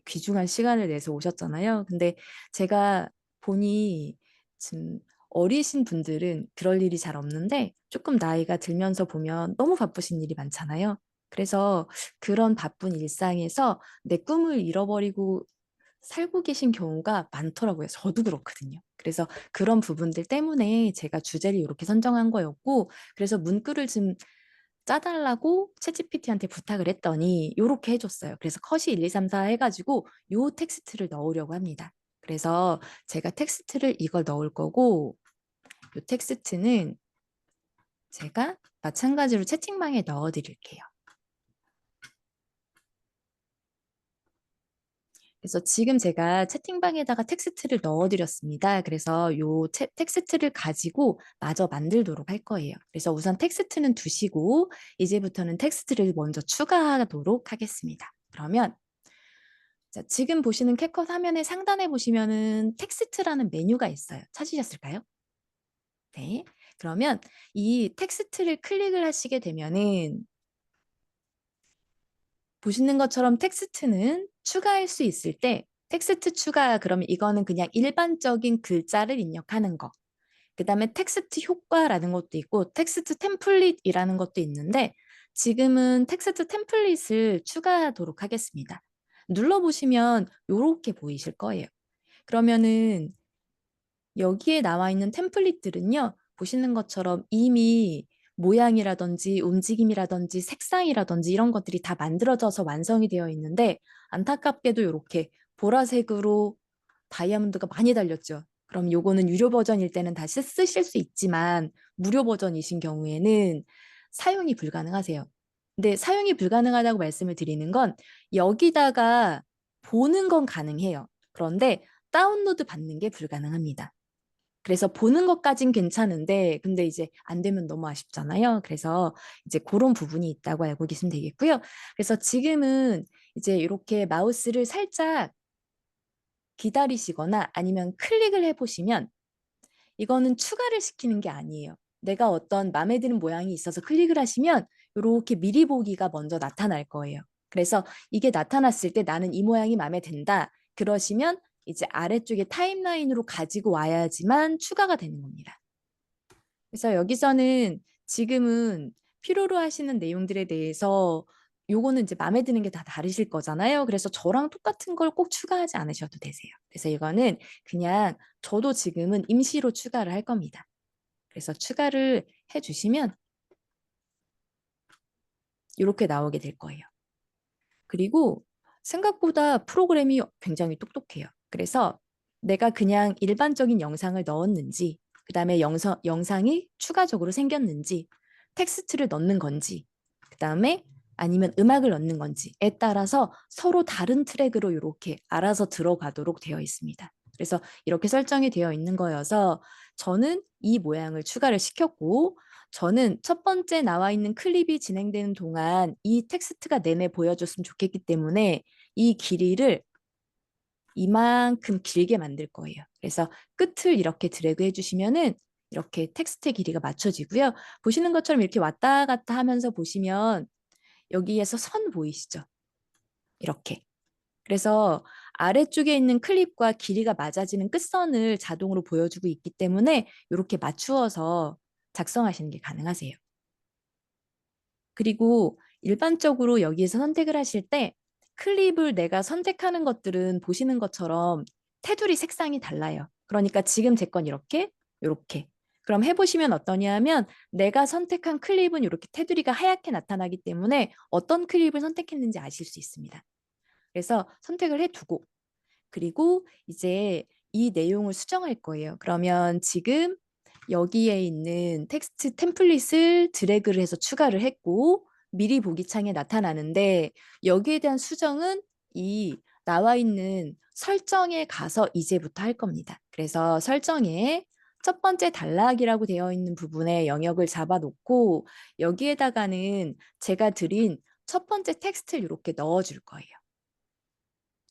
귀중한 시간을 내서 오셨잖아요. 근데 제가 보니 지금 어리신 분들은 그럴 일이 잘 없는데 조금 나이가 들면서 보면 너무 바쁘신 일이 많잖아요. 그래서 그런 바쁜 일상에서 내 꿈을 잃어버리고 살고 계신 경우가 많더라고요. 저도 그렇거든요. 그래서 그런 부분들 때문에 제가 주제를 이렇게 선정한 거였고, 그래서 문구를 좀 짜달라고 챗GPT한테 부탁을 했더니 이렇게 해줬어요. 그래서 컷이 1, 2, 3, 4 해가지고 요 텍스트를 넣으려고 합니다. 그래서 제가 텍스트를 이걸 넣을 거고, 요 텍스트는 제가 마찬가지로 채팅방에 넣어드릴게요. 그래서 지금 제가 채팅방에다가 텍스트를 넣어드렸습니다. 그래서 요 텍스트를 가지고 마저 만들도록 할 거예요. 그래서 우선 텍스트는 두시고 이제부터는 텍스트를 먼저 추가하도록 하겠습니다. 그러면 자, 지금 보시는 캡컷 화면의 상단에 보시면은 텍스트라는 메뉴가 있어요. 찾으셨을까요? 네. 그러면 이 텍스트를 클릭을 하시게 되면은 보시는 것처럼 텍스트는 추가할 수 있을 때 텍스트 추가 그러면 이거는 그냥 일반적인 글자를 입력하는 거. 그다음에 텍스트 효과라는 것도 있고 텍스트 템플릿이라는 것도 있는데 지금은 텍스트 템플릿을 추가하도록 하겠습니다. 눌러보시면 이렇게 보이실 거예요. 그러면은 여기에 나와 있는 템플릿들은요. 보시는 것처럼 이미 모양이라든지 움직임이라든지 색상이라든지 이런 것들이 다 만들어져서 완성이 되어 있는데 안타깝게도 이렇게 보라색으로 다이아몬드가 많이 달렸죠. 그럼 요거는 유료 버전일 때는 다시 쓰실 수 있지만 무료 버전이신 경우에는 사용이 불가능하세요. 근데 사용이 불가능하다고 말씀을 드리는 건 여기다가 보는 건 가능해요. 그런데 다운로드 받는 게 불가능합니다. 그래서 보는 것까진 괜찮은데 근데 이제 안 되면 너무 아쉽잖아요. 그래서 이제 그런 부분이 있다고 알고 계시면 되겠고요. 그래서 지금은 이제 이렇게 마우스를 살짝 기다리시거나 아니면 클릭을 해보시면 이거는 추가를 시키는 게 아니에요. 내가 어떤 마음에 드는 모양이 있어서 클릭을 하시면 이렇게 미리 보기가 먼저 나타날 거예요. 그래서 이게 나타났을 때 나는 이 모양이 마음에 든다. 그러시면 이제 아래쪽에 타임라인으로 가지고 와야지만 추가가 되는 겁니다. 그래서 여기서는 지금은 필요로 하시는 내용들에 대해서 요거는 이제 마음에 드는 게 다 다르실 거잖아요. 그래서 저랑 똑같은 걸 꼭 추가하지 않으셔도 되세요. 그래서 이거는 그냥 저도 지금은 임시로 추가를 할 겁니다. 그래서 추가를 해주시면 이렇게 나오게 될 거예요. 그리고 생각보다 프로그램이 굉장히 똑똑해요. 그래서 내가 그냥 일반적인 영상을 넣었는지, 그다음에 영상이 추가적으로 생겼는지, 텍스트를 넣는 건지, 그다음에 아니면 음악을 넣는 건지에 따라서 서로 다른 트랙으로 이렇게 알아서 들어가도록 되어 있습니다. 그래서 이렇게 설정이 되어 있는 거여서 저는 이 모양을 추가를 시켰고, 저는 첫 번째 나와 있는 클립이 진행되는 동안 이 텍스트가 내내 보여줬으면 좋겠기 때문에 이 길이를 이만큼 길게 만들 거예요. 그래서 끝을 이렇게 드래그 해주시면은 이렇게 텍스트의 길이가 맞춰지고요. 보시는 것처럼 이렇게 왔다 갔다 하면서 보시면 여기에서 선 보이시죠? 이렇게. 그래서 아래쪽에 있는 클립과 길이가 맞아지는 끝선을 자동으로 보여주고 있기 때문에 이렇게 맞추어서 작성하시는 게 가능하세요. 그리고 일반적으로 여기에서 선택을 하실 때 클립을 내가 선택하는 것들은 보시는 것처럼 테두리 색상이 달라요. 그러니까 지금 제 건 이렇게, 이렇게. 그럼 해보시면 어떠냐 하면 내가 선택한 클립은 이렇게 테두리가 하얗게 나타나기 때문에 어떤 클립을 선택했는지 아실 수 있습니다. 그래서 선택을 해두고 그리고 이제 이 내용을 수정할 거예요. 그러면 지금 여기에 있는 텍스트 템플릿을 드래그를 해서 추가를 했고 미리 보기 창에 나타나는데 여기에 대한 수정은 이 나와 있는 설정에 가서 이제부터 할 겁니다. 그래서 설정에 첫 번째 단락이라고 되어 있는 부분에 영역을 잡아놓고 여기에다가는 제가 드린 첫 번째 텍스트를 이렇게 넣어줄 거예요.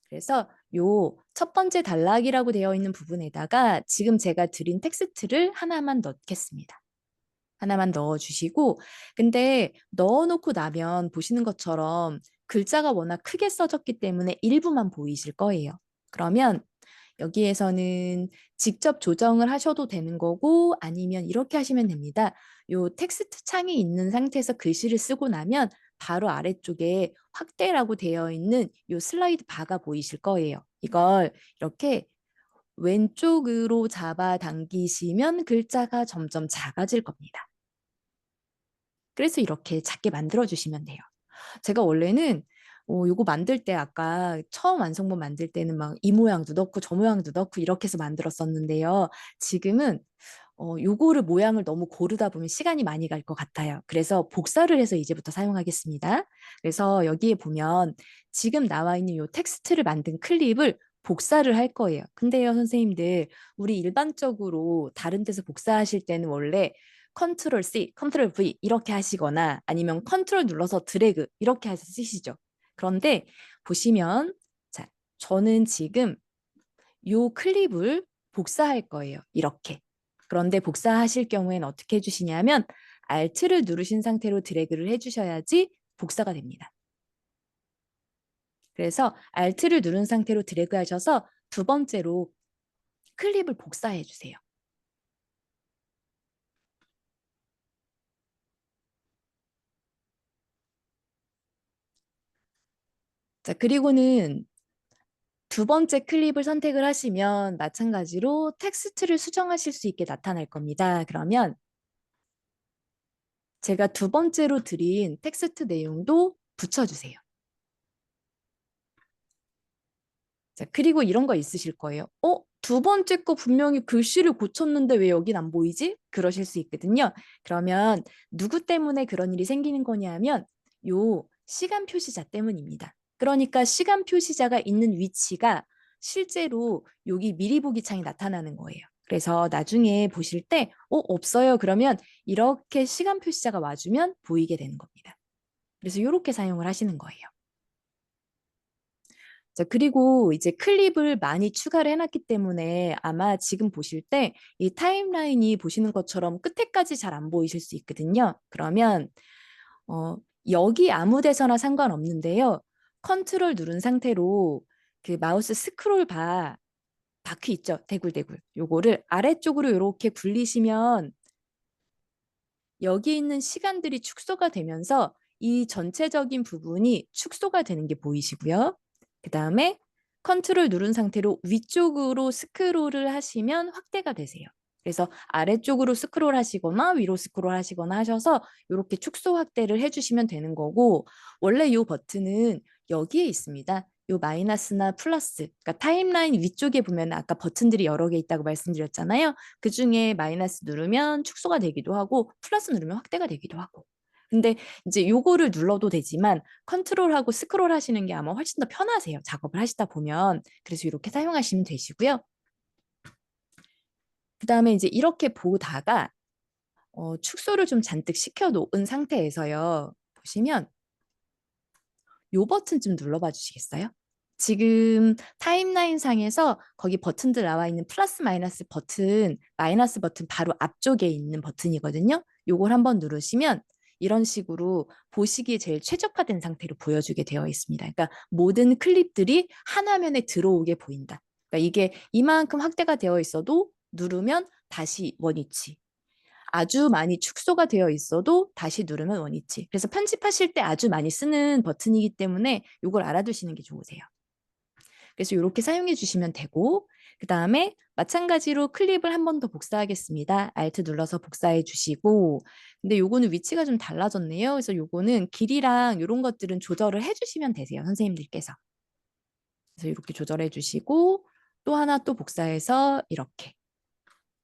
그래서 요 첫 번째 단락이라고 되어 있는 부분에다가 지금 제가 드린 텍스트를 하나만 넣겠습니다. 하나만 넣어주시고 근데 넣어놓고 나면 보시는 것처럼 글자가 워낙 크게 써졌기 때문에 일부만 보이실 거예요. 그러면 여기에서는 직접 조정을 하셔도 되는 거고 아니면 이렇게 하시면 됩니다. 요 텍스트 창이 있는 상태에서 글씨를 쓰고 나면 바로 아래쪽에 확대라고 되어 있는 요 슬라이드 바가 보이실 거예요. 이걸 이렇게 왼쪽으로 잡아당기시면 글자가 점점 작아질 겁니다. 그래서 이렇게 작게 만들어 주시면 돼요. 제가 원래는 요거 만들 때 아까 처음 완성본 만들 때는 막 이 모양도 넣고 저 모양도 넣고 이렇게 해서 만들었었는데요. 지금은 요거를 모양을 너무 고르다 보면 시간이 많이 갈 것 같아요. 그래서 복사를 해서 이제부터 사용하겠습니다. 그래서 여기에 보면 지금 나와 있는 요 텍스트를 만든 클립을 복사를 할 거예요. 근데요, 선생님들, 우리 일반적으로 다른 데서 복사하실 때는 원래 컨트롤 C, 컨트롤 V 이렇게 하시거나 아니면 컨트롤 눌러서 드래그 이렇게 해서 쓰시죠. 그런데 보시면 자, 저는 지금 요 클립을 복사할 거예요. 이렇게. 그런데 복사하실 경우에는 어떻게 해주시냐면 Alt를 누르신 상태로 드래그를 해주셔야지 복사가 됩니다. 그래서 Alt를 누른 상태로 드래그 하셔서 두 번째로 클립을 복사해 주세요. 자, 그리고는 두 번째 클립을 선택을 하시면 마찬가지로 텍스트를 수정하실 수 있게 나타날 겁니다. 그러면 제가 두 번째로 드린 텍스트 내용도 붙여주세요. 자, 그리고 이런 거 있으실 거예요. 두 번째 거 분명히 글씨를 고쳤는데 왜 여긴 안 보이지? 그러실 수 있거든요. 그러면 누구 때문에 그런 일이 생기는 거냐면 요 시간 표시자 때문입니다. 그러니까 시간 표시자가 있는 위치가 실제로 여기 미리 보기 창에 나타나는 거예요. 그래서 나중에 보실 때 없어요. 그러면 이렇게 시간 표시자가 와주면 보이게 되는 겁니다. 그래서 이렇게 사용을 하시는 거예요. 자, 그리고 이제 클립을 많이 추가를 해놨기 때문에 아마 지금 보실 때 이 타임라인이 보시는 것처럼 끝에까지 잘 안 보이실 수 있거든요. 그러면 어, 여기 아무 데서나 상관없는데요. 컨트롤 누른 상태로 그 마우스 스크롤 바퀴 있죠? 대굴대굴. 요거를 아래쪽으로 이렇게 굴리시면 여기 있는 시간들이 축소가 되면서 이 전체적인 부분이 축소가 되는 게 보이시고요. 그 다음에 컨트롤 누른 상태로 위쪽으로 스크롤을 하시면 확대가 되세요. 그래서 아래쪽으로 스크롤 하시거나 위로 스크롤 하시거나 하셔서 이렇게 축소 확대를 해주시면 되는 거고 원래 이 버튼은 여기에 있습니다. 요 마이너스나 플러스, 그러니까 타임라인 위쪽에 보면 아까 버튼들이 여러 개 있다고 말씀드렸잖아요. 그중에 마이너스 누르면 축소가 되기도 하고 플러스 누르면 확대가 되기도 하고. 근데 이제 요거를 눌러도 되지만 컨트롤하고 스크롤 하시는 게 아마 훨씬 더 편하세요. 작업을 하시다 보면. 그래서 이렇게 사용하시면 되시고요. 그다음에 이제 이렇게 보다가 축소를 좀 잔뜩 시켜 놓은 상태에서요. 보시면 요 버튼 좀 눌러봐 주시겠어요? 지금 타임라인 상에서 거기 버튼들 나와 있는 플러스 마이너스 버튼, 마이너스 버튼 바로 앞쪽에 있는 버튼이거든요. 요걸 한번 누르시면 이런 식으로 보시기에 제일 최적화된 상태로 보여주게 되어 있습니다. 그러니까 모든 클립들이 한 화면에 들어오게 보인다. 그러니까 이게 이만큼 확대가 되어 있어도 누르면 다시 원위치. 아주 많이 축소가 되어 있어도 다시 누르면 원위치. 그래서 편집하실 때 아주 많이 쓰는 버튼이기 때문에 이걸 알아두시는 게 좋으세요. 그래서 이렇게 사용해 주시면 되고 그다음에 마찬가지로 클립을 한 번 더 복사하겠습니다. Alt 눌러서 복사해 주시고 근데 요거는 위치가 좀 달라졌네요. 그래서 요거는 길이랑 이런 것들은 조절을 해 주시면 되세요. 선생님들께서. 그래서 이렇게 조절해 주시고 또 하나 또 복사해서 이렇게.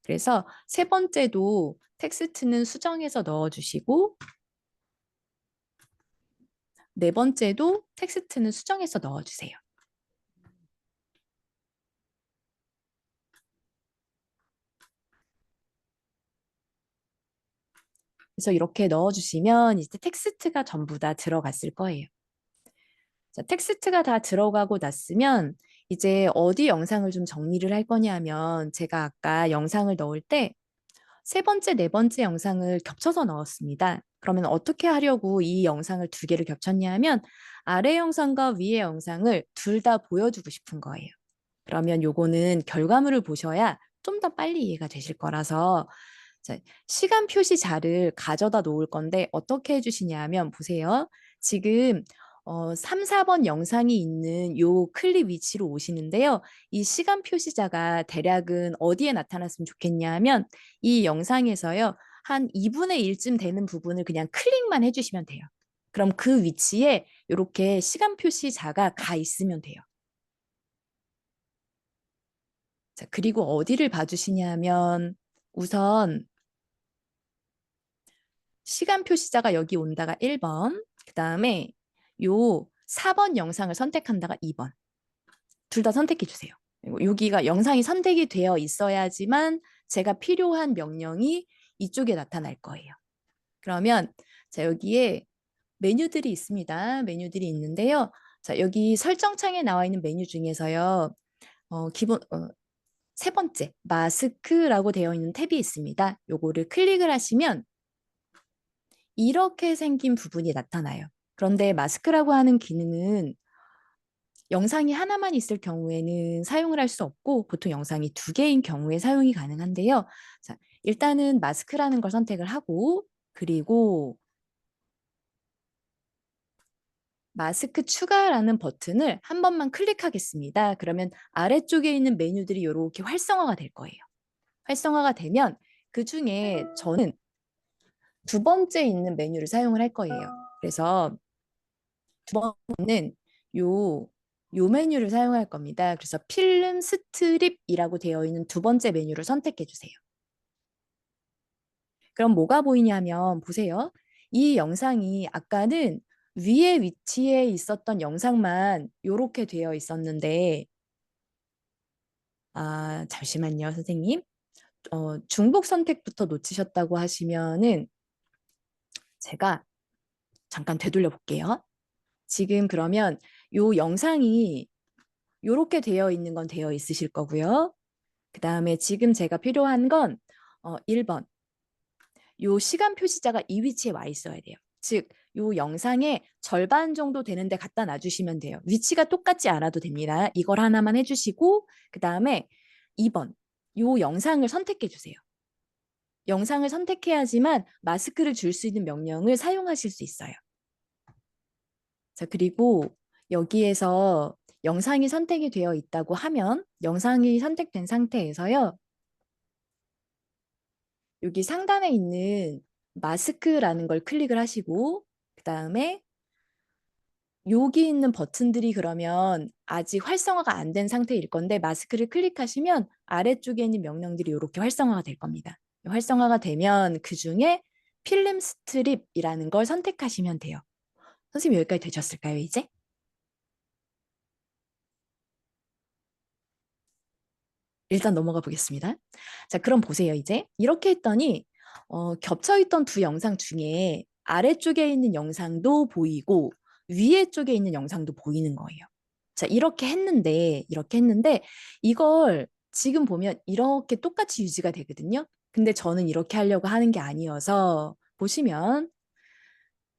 그래서 세 번째도 텍스트는 수정해서 넣어 주시고 네 번째도 텍스트는 수정해서 넣어 주세요. 그래서 이렇게 넣어 주시면 이제 텍스트가 전부 다 들어갔을 거예요. 자, 텍스트가 다 들어가고 났으면 이제 어디 영상을 좀 정리를 할 거냐면 제가 아까 영상을 넣을 때 세 번째, 네 번째 영상을 겹쳐서 넣었습니다. 그러면 어떻게 하려고 이 영상을 두 개를 겹쳤냐 하면 아래 영상과 위의 영상을 둘 다 보여주고 싶은 거예요. 그러면 요거는 결과물을 보셔야 좀 더 빨리 이해가 되실 거라서 자, 시간 표시 자를 가져다 놓을 건데 어떻게 해주시냐 하면 보세요. 지금 3, 4번 영상이 있는 요 클립 위치로 오시는데요. 이 시간 표시자가 대략은 어디에 나타났으면 좋겠냐 하면 이 영상에서요. 한 2분의 1쯤 되는 부분을 그냥 클릭만 해주시면 돼요. 그럼 그 위치에 이렇게 시간 표시자가 가 있으면 돼요. 자, 그리고 어디를 봐주시냐면 우선 시간 표시자가 여기 온다가 1번, 그 다음에 요 4번 영상을 선택한다가 2번. 둘 다 선택해 주세요. 여기가 영상이 선택이 되어 있어야지만 제가 필요한 명령이 이쪽에 나타날 거예요. 그러면 자, 여기에 메뉴들이 있습니다. 메뉴들이 있는데요. 자, 여기 설정창에 나와 있는 메뉴 중에서요. 기본 세 번째 마스크라고 되어 있는 탭이 있습니다. 요거를 클릭을 하시면 이렇게 생긴 부분이 나타나요. 그런데 마스크라고 하는 기능은 영상이 하나만 있을 경우에는 사용을 할 수 없고 보통 영상이 두 개인 경우에 사용이 가능한데요. 자, 일단은 마스크라는 걸 선택을 하고 그리고 마스크 추가라는 버튼을 한 번만 클릭하겠습니다. 그러면 아래쪽에 있는 메뉴들이 이렇게 활성화가 될 거예요. 활성화가 되면 그중에 저는 두 번째 있는 메뉴를 사용을 할 거예요. 그래서 두 번째는 요, 요 메뉴를 사용할 겁니다. 그래서 필름 스트립이라고 되어 있는 두 번째 메뉴를 선택해 주세요. 그럼 뭐가 보이냐면 보세요. 이 영상이 아까는 위에 위치에 있었던 영상만 이렇게 되어 있었는데 잠시만요, 선생님. 중복 선택부터 놓치셨다고 하시면은 제가 잠깐 되돌려 볼게요. 지금 그러면 요 영상이 요렇게 되어 있는 건 되어 있으실 거고요. 그다음에 지금 제가 필요한 건 1번. 요 시간 표시자가 이 위치에 와 있어야 돼요. 즉, 요 영상의 절반 정도 되는데 갖다 놔주시면 돼요. 위치가 똑같지 않아도 됩니다. 이걸 하나만 해주시고 그다음에 2번. 요 영상을 선택해 주세요. 영상을 선택해야지만 마스크를 줄 수 있는 명령을 사용하실 수 있어요. 자, 그리고 여기에서 영상이 선택이 되어 있다고 하면 영상이 선택된 상태에서요. 여기 상단에 있는 마스크라는 걸 클릭을 하시고 그다음에 여기 있는 버튼들이 그러면 아직 활성화가 안 된 상태일 건데 마스크를 클릭하시면 아래쪽에 있는 명령들이 이렇게 활성화가 될 겁니다. 활성화가 되면 그중에 필름 스트립이라는 걸 선택하시면 돼요. 선생님 여기까지 되셨을까요, 이제? 일단 넘어가 보겠습니다. 자, 그럼 보세요, 이제. 이렇게 했더니 겹쳐있던 두 영상 중에 아래쪽에 있는 영상도 보이고 위에 쪽에 있는 영상도 보이는 거예요. 자, 이렇게 했는데 이걸 지금 보면 이렇게 똑같이 유지가 되거든요. 근데 저는 이렇게 하려고 하는 게 아니어서 보시면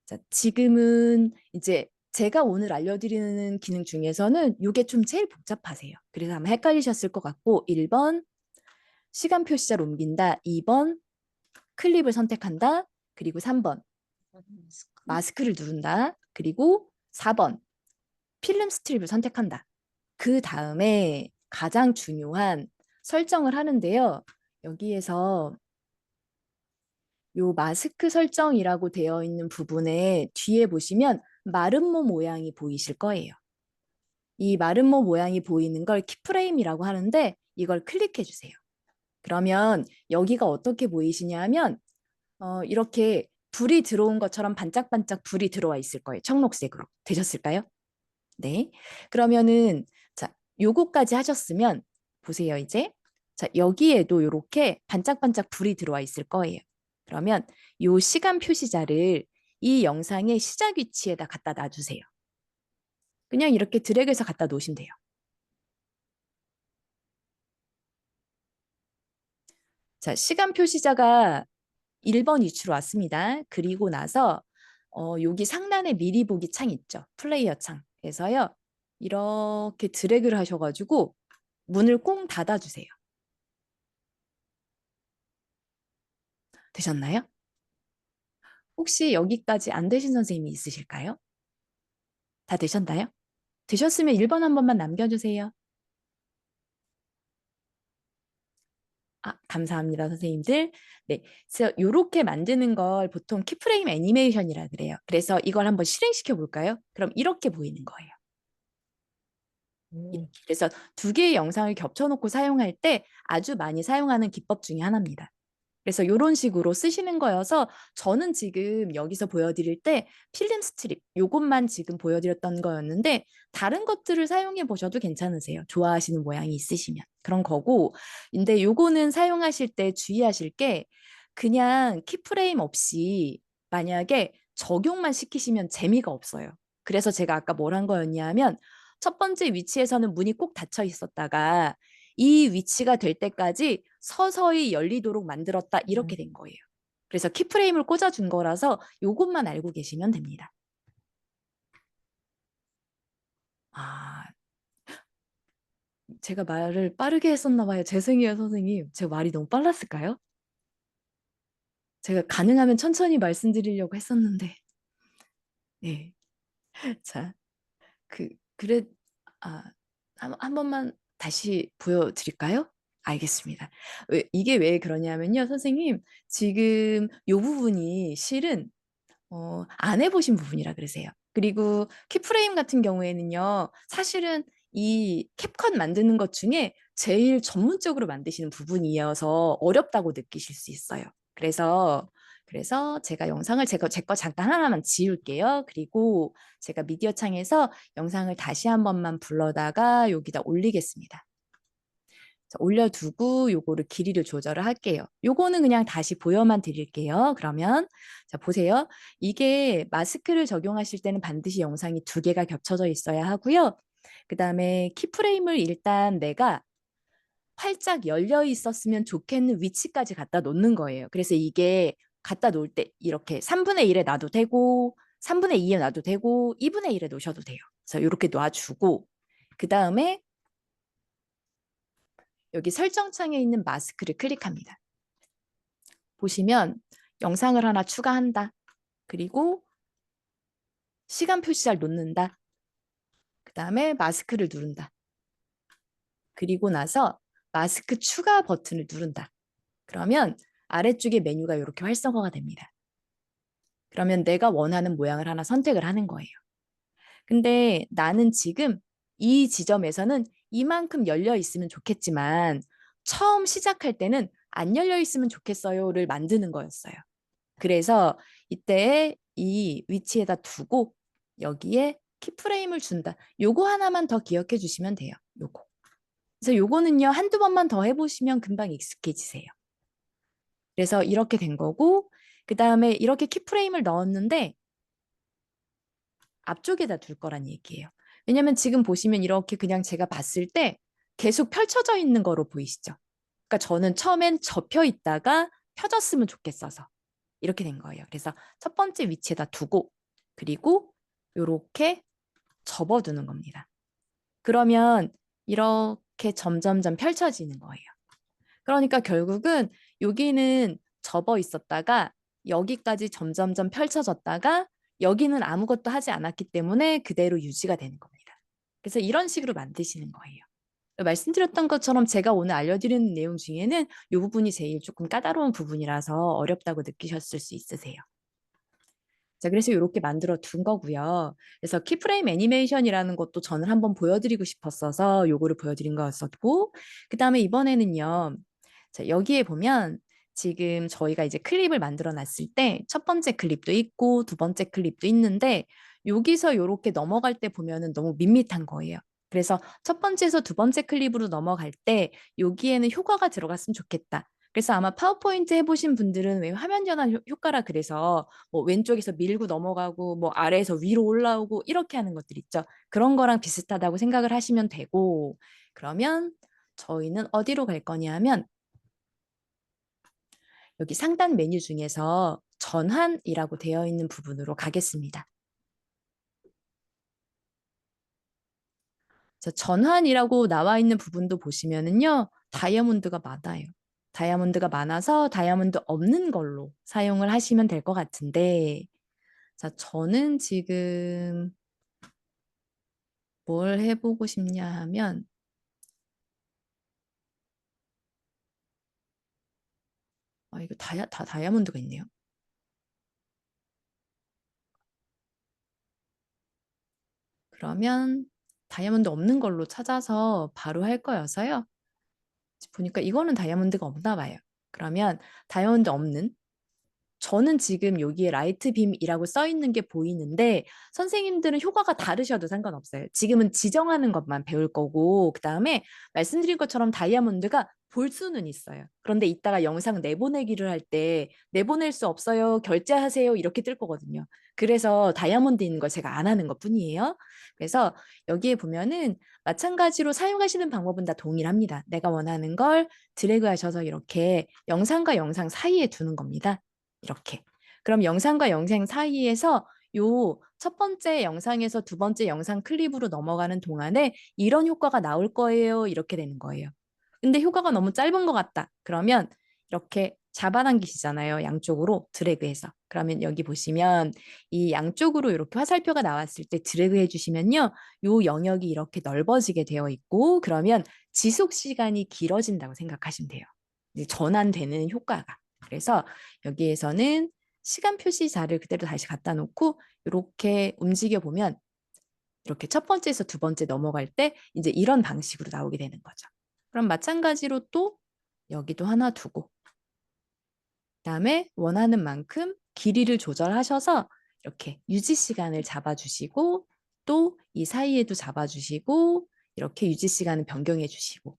자, 지금은 이제 제가 오늘 알려드리는 기능 중에서는 이게 좀 제일 복잡하세요. 그래서 아마 헷갈리셨을 것 같고 1번 시간 표시자를 옮긴다. 2번 클립을 선택한다. 그리고 3번 마스크를 누른다. 그리고 4번 필름 스트립을 선택한다. 그 다음에 가장 중요한 설정을 하는데요. 여기에서 요 마스크 설정이라고 되어 있는 부분에 뒤에 보시면 마름모 모양이 보이실 거예요. 이 마름모 모양이 보이는 걸 키프레임이라고 하는데 이걸 클릭해 주세요. 그러면 여기가 어떻게 보이시냐 하면 이렇게 불이 들어온 것처럼 반짝반짝 불이 들어와 있을 거예요. 청록색으로. 되셨을까요? 네. 그러면은 자, 요거까지 하셨으면 보세요, 이제. 자, 여기에도 이렇게 반짝반짝 불이 들어와 있을 거예요. 그러면 요 시간 표시자를 이 영상의 시작 위치에다 갖다 놔주세요. 그냥 이렇게 드래그해서 갖다 놓으시면 돼요. 자, 시간 표시자가 1번 위치로 왔습니다. 그리고 나서 여기 상단에 미리 보기 창 있죠. 플레이어 창에서요. 이렇게 드래그를 하셔가지고 문을 꽁 닫아주세요. 되셨나요? 혹시 여기까지 안 되신 선생님이 있으실까요? 다 되셨나요? 되셨으면 1번 한 번만 남겨주세요. 아, 감사합니다, 선생님들. 네, 그래서 이렇게 만드는 걸 보통 키프레임 애니메이션이라 그래요. 그래서 이걸 한번 실행시켜 볼까요? 그럼 이렇게 보이는 거예요. 그래서 두 개의 영상을 겹쳐놓고 사용할 때 아주 많이 사용하는 기법 중에 하나입니다. 그래서 이런 식으로 쓰시는 거여서 저는 지금 여기서 보여드릴 때 필름 스트립 요것만 지금 보여드렸던 거였는데 다른 것들을 사용해 보셔도 괜찮으세요. 좋아하시는 모양이 있으시면 그런 거고 근데 요거는 사용하실 때 주의하실 게 그냥 키프레임 없이 만약에 적용만 시키시면 재미가 없어요. 그래서 제가 아까 뭘 한 거였냐 하면 첫 번째 위치에서는 문이 꼭 닫혀 있었다가 이 위치가 될 때까지 서서히 열리도록 만들었다 이렇게 된 거예요. 그래서 키프레임을 꽂아준 거라서 이것만 알고 계시면 됩니다. 아, 제가 말을 빠르게 했었나 봐요. 죄송해요, 선생님. 제가 말이 너무 빨랐을까요? 제가 가능하면 천천히 말씀드리려고 했었는데. 네. 자, 그, 그래, 아, 한 번만 다시 보여드릴까요? 알겠습니다. 이게 왜 그러냐면요, 선생님. 지금 이 부분이 실은 안 해보신 부분이라 그러세요. 그리고 키프레임 같은 경우에는요, 사실은 이 캡컷 만드는 것 중에 제일 전문적으로 만드시는 부분이어서 어렵다고 느끼실 수 있어요. 그래서 제가 영상을 제 거 잠깐 하나만 지울게요. 그리고 제가 미디어 창에서 영상을 다시 한 번만 불러다가 여기다 올리겠습니다. 자, 올려두고 요거를 길이를 조절을 할게요. 요거는 그냥 다시 보여만 드릴게요. 그러면 자 보세요. 이게 마스크를 적용하실 때는 반드시 영상이 두 개가 겹쳐져 있어야 하고요. 그다음에 키프레임을 일단 내가 활짝 열려 있었으면 좋겠는 위치까지 갖다 놓는 거예요. 그래서 이게 갖다 놓을 때 이렇게 3분의 1에 놔도 되고 3분의 2에 놔도 되고 2분의 1에 놓으셔도 돼요. 그래서 이렇게 놔주고 그다음에 여기 설정창에 있는 마스크를 클릭합니다. 보시면 영상을 하나 추가한다. 그리고 시간 표시자를 놓는다. 그 다음에 마스크를 누른다. 그리고 나서 마스크 추가 버튼을 누른다. 그러면 아래쪽에 메뉴가 이렇게 활성화가 됩니다. 그러면 내가 원하는 모양을 하나 선택을 하는 거예요. 근데 나는 지금 이 지점에서는 이만큼 열려 있으면 좋겠지만 처음 시작할 때는 안 열려 있으면 좋겠어요를 만드는 거였어요. 그래서 이때 이 위치에다 두고 여기에 키프레임을 준다. 요거 하나만 더 기억해 주시면 돼요. 요거. 그래서 요거는요, 한두 번만 더 해보시면 금방 익숙해지세요. 그래서 이렇게 된 거고, 그 다음에 이렇게 키프레임을 넣었는데 앞쪽에다 둘 거란 얘기예요. 왜냐면 지금 보시면 이렇게 그냥 제가 봤을 때 계속 펼쳐져 있는 거로 보이시죠? 그러니까 저는 처음엔 접혀 있다가 펴졌으면 좋겠어서 이렇게 된 거예요. 그래서 첫 번째 위치에다 두고 그리고 이렇게 접어두는 겁니다. 그러면 이렇게 점점점 펼쳐지는 거예요. 그러니까 결국은 여기는 접어 있었다가 여기까지 점점점 펼쳐졌다가 여기는 아무것도 하지 않았기 때문에 그대로 유지가 되는 겁니다. 그래서 이런 식으로 만드시는 거예요. 말씀드렸던 것처럼 제가 오늘 알려드리는 내용 중에는 이 부분이 제일 조금 까다로운 부분이라서 어렵다고 느끼셨을 수 있으세요. 자, 그래서 이렇게 만들어 둔 거고요. 그래서 키프레임 애니메이션이라는 것도 저는 한번 보여드리고 싶었어서 요거를 보여드린 거였었고, 그 다음에 이번에는요. 자, 여기에 보면 지금 저희가 이제 클립을 만들어 놨을 때 첫 번째 클립도 있고 두 번째 클립도 있는데 여기서 이렇게 넘어갈 때 보면은 너무 밋밋한 거예요. 그래서 첫 번째에서 두 번째 클립으로 넘어갈 때 여기에는 효과가 들어갔으면 좋겠다. 그래서 아마 파워포인트 해보신 분들은 왜 화면 전환 효과라 그래서 뭐 왼쪽에서 밀고 넘어가고 뭐 아래에서 위로 올라오고 이렇게 하는 것들 있죠. 그런 거랑 비슷하다고 생각을 하시면 되고 그러면 저희는 어디로 갈 거냐면 여기 상단 메뉴 중에서 전환이라고 되어 있는 부분으로 가겠습니다. 전환이라고 나와 있는 부분도 보시면은요. 다이아몬드가 많아요. 다이아몬드가 많아서 다이아몬드 없는 걸로 사용을 하시면 될 것 같은데 자, 저는 지금 뭘 해보고 싶냐 하면 이거 다 다이아몬드가 있네요. 그러면 다이아몬드 없는 걸로 찾아서 바로 할 거여서요. 보니까 이거는 다이아몬드가 없나 봐요. 그러면 다이아몬드 없는 저는 지금 여기에 라이트 빔이라고 써 있는 게 보이는데 선생님들은 효과가 다르셔도 상관없어요. 지금은 지정하는 것만 배울 거고 그다음에 말씀드린 것처럼 다이아몬드가 볼 수는 있어요. 그런데 이따가 영상 내보내기를 할 때 내보낼 수 없어요. 결제하세요. 이렇게 뜰 거거든요. 그래서 다이아몬드 있는 걸 제가 안 하는 것뿐이에요. 그래서 여기에 보면은 마찬가지로 사용하시는 방법은 다 동일합니다. 내가 원하는 걸 드래그 하셔서 이렇게 영상과 영상 사이에 두는 겁니다. 이렇게. 그럼 영상과 영상 사이에서 요 첫 번째 영상에서 두 번째 영상 클립으로 넘어가는 동안에 이런 효과가 나올 거예요. 이렇게 되는 거예요. 근데 효과가 너무 짧은 것 같다. 그러면 이렇게 잡아당기시잖아요. 양쪽으로 드래그해서. 그러면 여기 보시면 이 양쪽으로 이렇게 화살표가 나왔을 때 드래그 해주시면요. 요 영역이 이렇게 넓어지게 되어 있고 그러면 지속 시간이 길어진다고 생각하시면 돼요. 전환되는 효과가. 그래서 여기에서는 시간 표시자를 그대로 다시 갖다 놓고 이렇게 움직여 보면 이렇게 첫 번째에서 두 번째 넘어갈 때 이제 이런 방식으로 나오게 되는 거죠. 그럼 마찬가지로 또 여기도 하나 두고 그다음에 원하는 만큼 길이를 조절하셔서 이렇게 유지 시간을 잡아주시고 또 이 사이에도 잡아주시고 이렇게 유지 시간을 변경해 주시고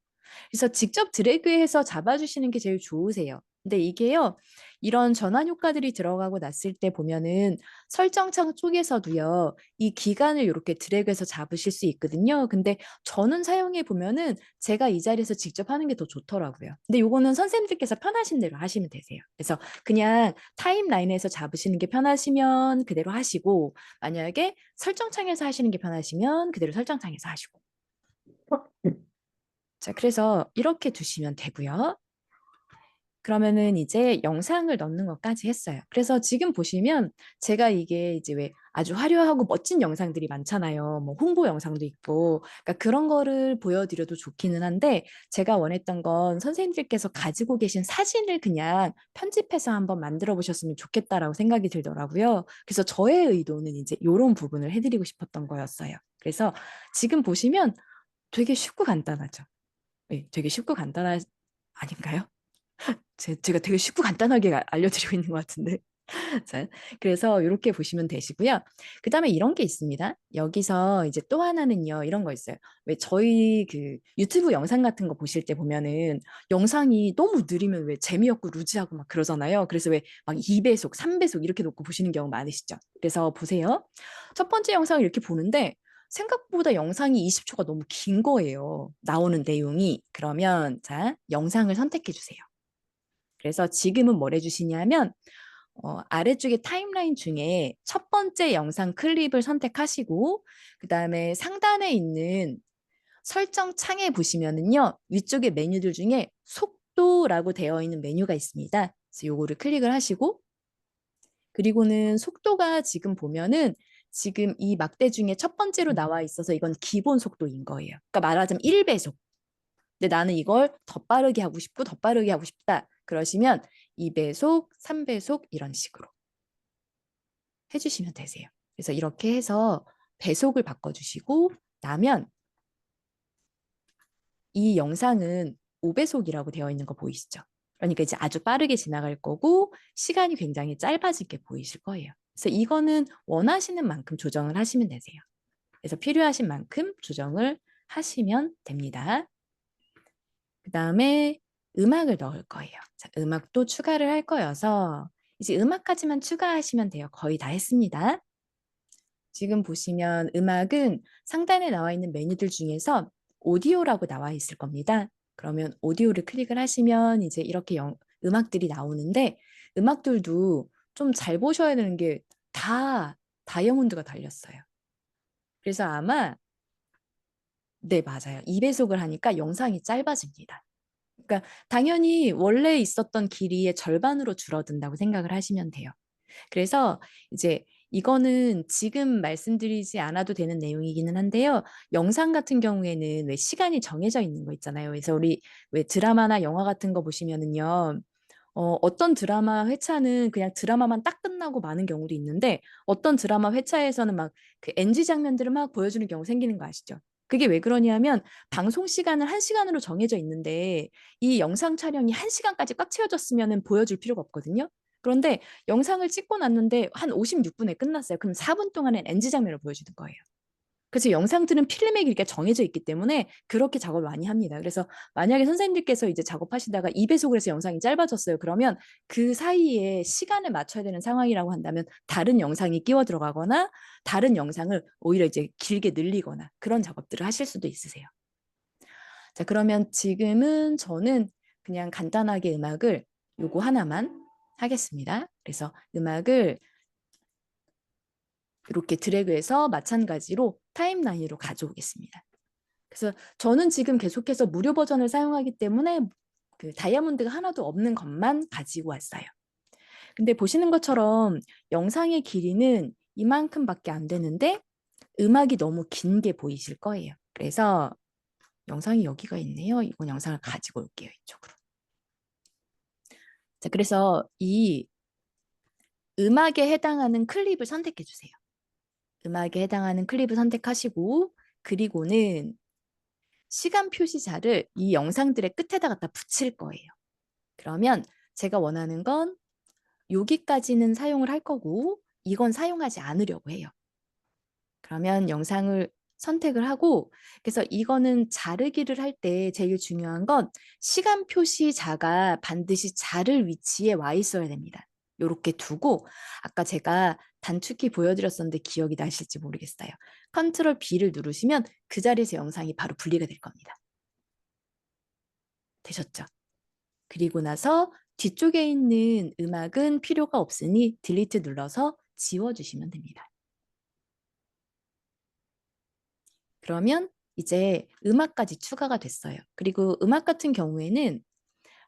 그래서 직접 드래그해서 잡아주시는 게 제일 좋으세요. 근데 이게요, 이런 전환 효과들이 들어가고 났을 때 보면은 설정창 쪽에서도요, 이 기간을 이렇게 드래그해서 잡으실 수 있거든요. 근데 저는 사용해 보면은 제가 이 자리에서 직접 하는 게 더 좋더라고요. 근데 요거는 선생님들께서 편하신 대로 하시면 되세요. 그래서 그냥 타임라인에서 잡으시는 게 편하시면 그대로 하시고, 만약에 설정창에서 하시는 게 편하시면 그대로 설정창에서 하시고. 자, 그래서 이렇게 두시면 되고요. 그러면은 이제 영상을 넣는 것까지 했어요. 그래서 지금 보시면 제가 이게 이제 왜 아주 화려하고 멋진 영상들이 많잖아요. 뭐 홍보 영상도 있고. 그러니까 그런 거를 보여드려도 좋기는 한데 제가 원했던 건 선생님들께서 가지고 계신 사진을 그냥 편집해서 한번 만들어 보셨으면 좋겠다라고 생각이 들더라고요. 그래서 저의 의도는 이제 이런 부분을 해드리고 싶었던 거였어요. 그래서 지금 보시면 되게 쉽고 간단하죠. 네, 되게 쉽고 간단한 아닌가요? 제가 되게 쉽고 간단하게 알려드리고 있는 것 같은데. 자, 그래서 이렇게 보시면 되시고요. 그 다음에 이런 게 있습니다. 여기서 이제 또 하나는요, 이런 거 있어요. 왜 저희 그 유튜브 영상 같은 거 보실 때 보면은 영상이 너무 느리면 왜 재미없고 루즈하고 막 그러잖아요. 그래서 왜 막 2배속, 3배속 이렇게 놓고 보시는 경우 많으시죠. 그래서 보세요. 첫 번째 영상을 이렇게 보는데 생각보다 영상이 20초가 너무 긴 거예요. 나오는 내용이. 그러면 자, 영상을 선택해 주세요. 그래서 지금은 뭘 해주시냐면 아래쪽에 타임라인 중에 첫 번째 영상 클립을 선택하시고 그 다음에 상단에 있는 설정 창에 보시면은요. 위쪽에 메뉴들 중에 속도라고 되어 있는 메뉴가 있습니다. 그래서 요거를 클릭을 하시고 그리고는 속도가 지금 보면은 지금 이 막대 중에 첫 번째로 나와 있어서 이건 기본 속도인 거예요. 그러니까 말하자면 1배속. 근데 나는 이걸 더 빠르게 하고 싶고 더 빠르게 하고 싶다. 그러시면 2배속, 3배속 이런 식으로 해주시면 되세요. 그래서 이렇게 해서 배속을 바꿔주시고 나면 이 영상은 5배속이라고 되어 있는 거 보이시죠? 그러니까 이제 아주 빠르게 지나갈 거고 시간이 굉장히 짧아지게 보이실 거예요. 그래서 이거는 원하시는 만큼 조정을 하시면 되세요. 그래서 필요하신 만큼 조정을 하시면 됩니다. 그 다음에 음악을 넣을 거예요. 자, 음악도 추가를 할 거여서 이제 음악까지만 추가하시면 돼요. 거의 다 했습니다. 지금 보시면 음악은 상단에 나와 있는 메뉴들 중에서 오디오라고 나와 있을 겁니다. 그러면 오디오를 클릭을 하시면 이제 이렇게 음악들이 나오는데 음악들도 좀 잘 보셔야 되는 게 다 다이아몬드가 달렸어요. 그래서 아마 네, 맞아요. 2배속을 하니까 영상이 짧아집니다. 그러니까 당연히 원래 있었던 길이의 절반으로 줄어든다고 생각을 하시면 돼요. 그래서 이제 이거는 지금 말씀드리지 않아도 되는 내용이기는 한데요. 영상 같은 경우에는 왜 시간이 정해져 있는 거 있잖아요. 그래서 우리 왜 드라마나 영화 같은 거 보시면은요. 어떤 드라마 회차는 그냥 드라마만 딱 끝나고 마는 경우도 있는데 어떤 드라마 회차에서는 막 그 NG 장면들을 막 보여주는 경우 생기는 거 아시죠? 그게 왜 그러냐면 방송 시간은 1시간으로 정해져 있는데 이 영상 촬영이 1시간까지 꽉 채워졌으면 보여줄 필요가 없거든요. 그런데 영상을 찍고 났는데 한 56분에 끝났어요. 그럼 4분 동안은 NG 장면을 보여주는 거예요. 그래서 영상들은 필름의 길이가 정해져 있기 때문에 그렇게 작업을 많이 합니다. 그래서 만약에 선생님들께서 이제 작업하시다가 2배속을 해서 영상이 짧아졌어요. 그러면 그 사이에 시간을 맞춰야 되는 상황이라고 한다면 다른 영상이 끼워 들어가거나 다른 영상을 오히려 이제 길게 늘리거나 그런 작업들을 하실 수도 있으세요. 자, 그러면 지금은 저는 그냥 간단하게 음악을 요거 하나만 하겠습니다. 그래서 음악을 이렇게 드래그해서 마찬가지로 타임라인으로 가져오겠습니다. 그래서 저는 지금 계속해서 무료 버전을 사용하기 때문에 그 다이아몬드가 하나도 없는 것만 가지고 왔어요. 근데 보시는 것처럼 영상의 길이는 이만큼밖에 안 되는데 음악이 너무 긴 게 보이실 거예요. 그래서 영상이 여기가 있네요. 이번 영상을 가지고 올게요. 이쪽으로. 자, 그래서 이 음악에 해당하는 클립을 선택해 주세요. 음악에 해당하는 클립을 선택하시고 그리고는 시간 표시자를 이 영상들의 끝에다 갖다 붙일 거예요. 그러면 제가 원하는 건 여기까지는 사용을 할 거고 이건 사용하지 않으려고 해요. 그러면 영상을 선택을 하고 그래서 이거는 자르기를 할 때 제일 중요한 건 시간 표시자가 반드시 자를 위치에 와 있어야 됩니다. 이렇게 두고 아까 제가 단축키 보여드렸었는데 기억이 나실지 모르겠어요. 컨트롤 B를 누르시면 그 자리에서 영상이 바로 분리가 될 겁니다. 되셨죠? 그리고 나서 뒤쪽에 있는 음악은 필요가 없으니 딜리트 눌러서 지워주시면 됩니다. 그러면 이제 음악까지 추가가 됐어요. 그리고 음악 같은 경우에는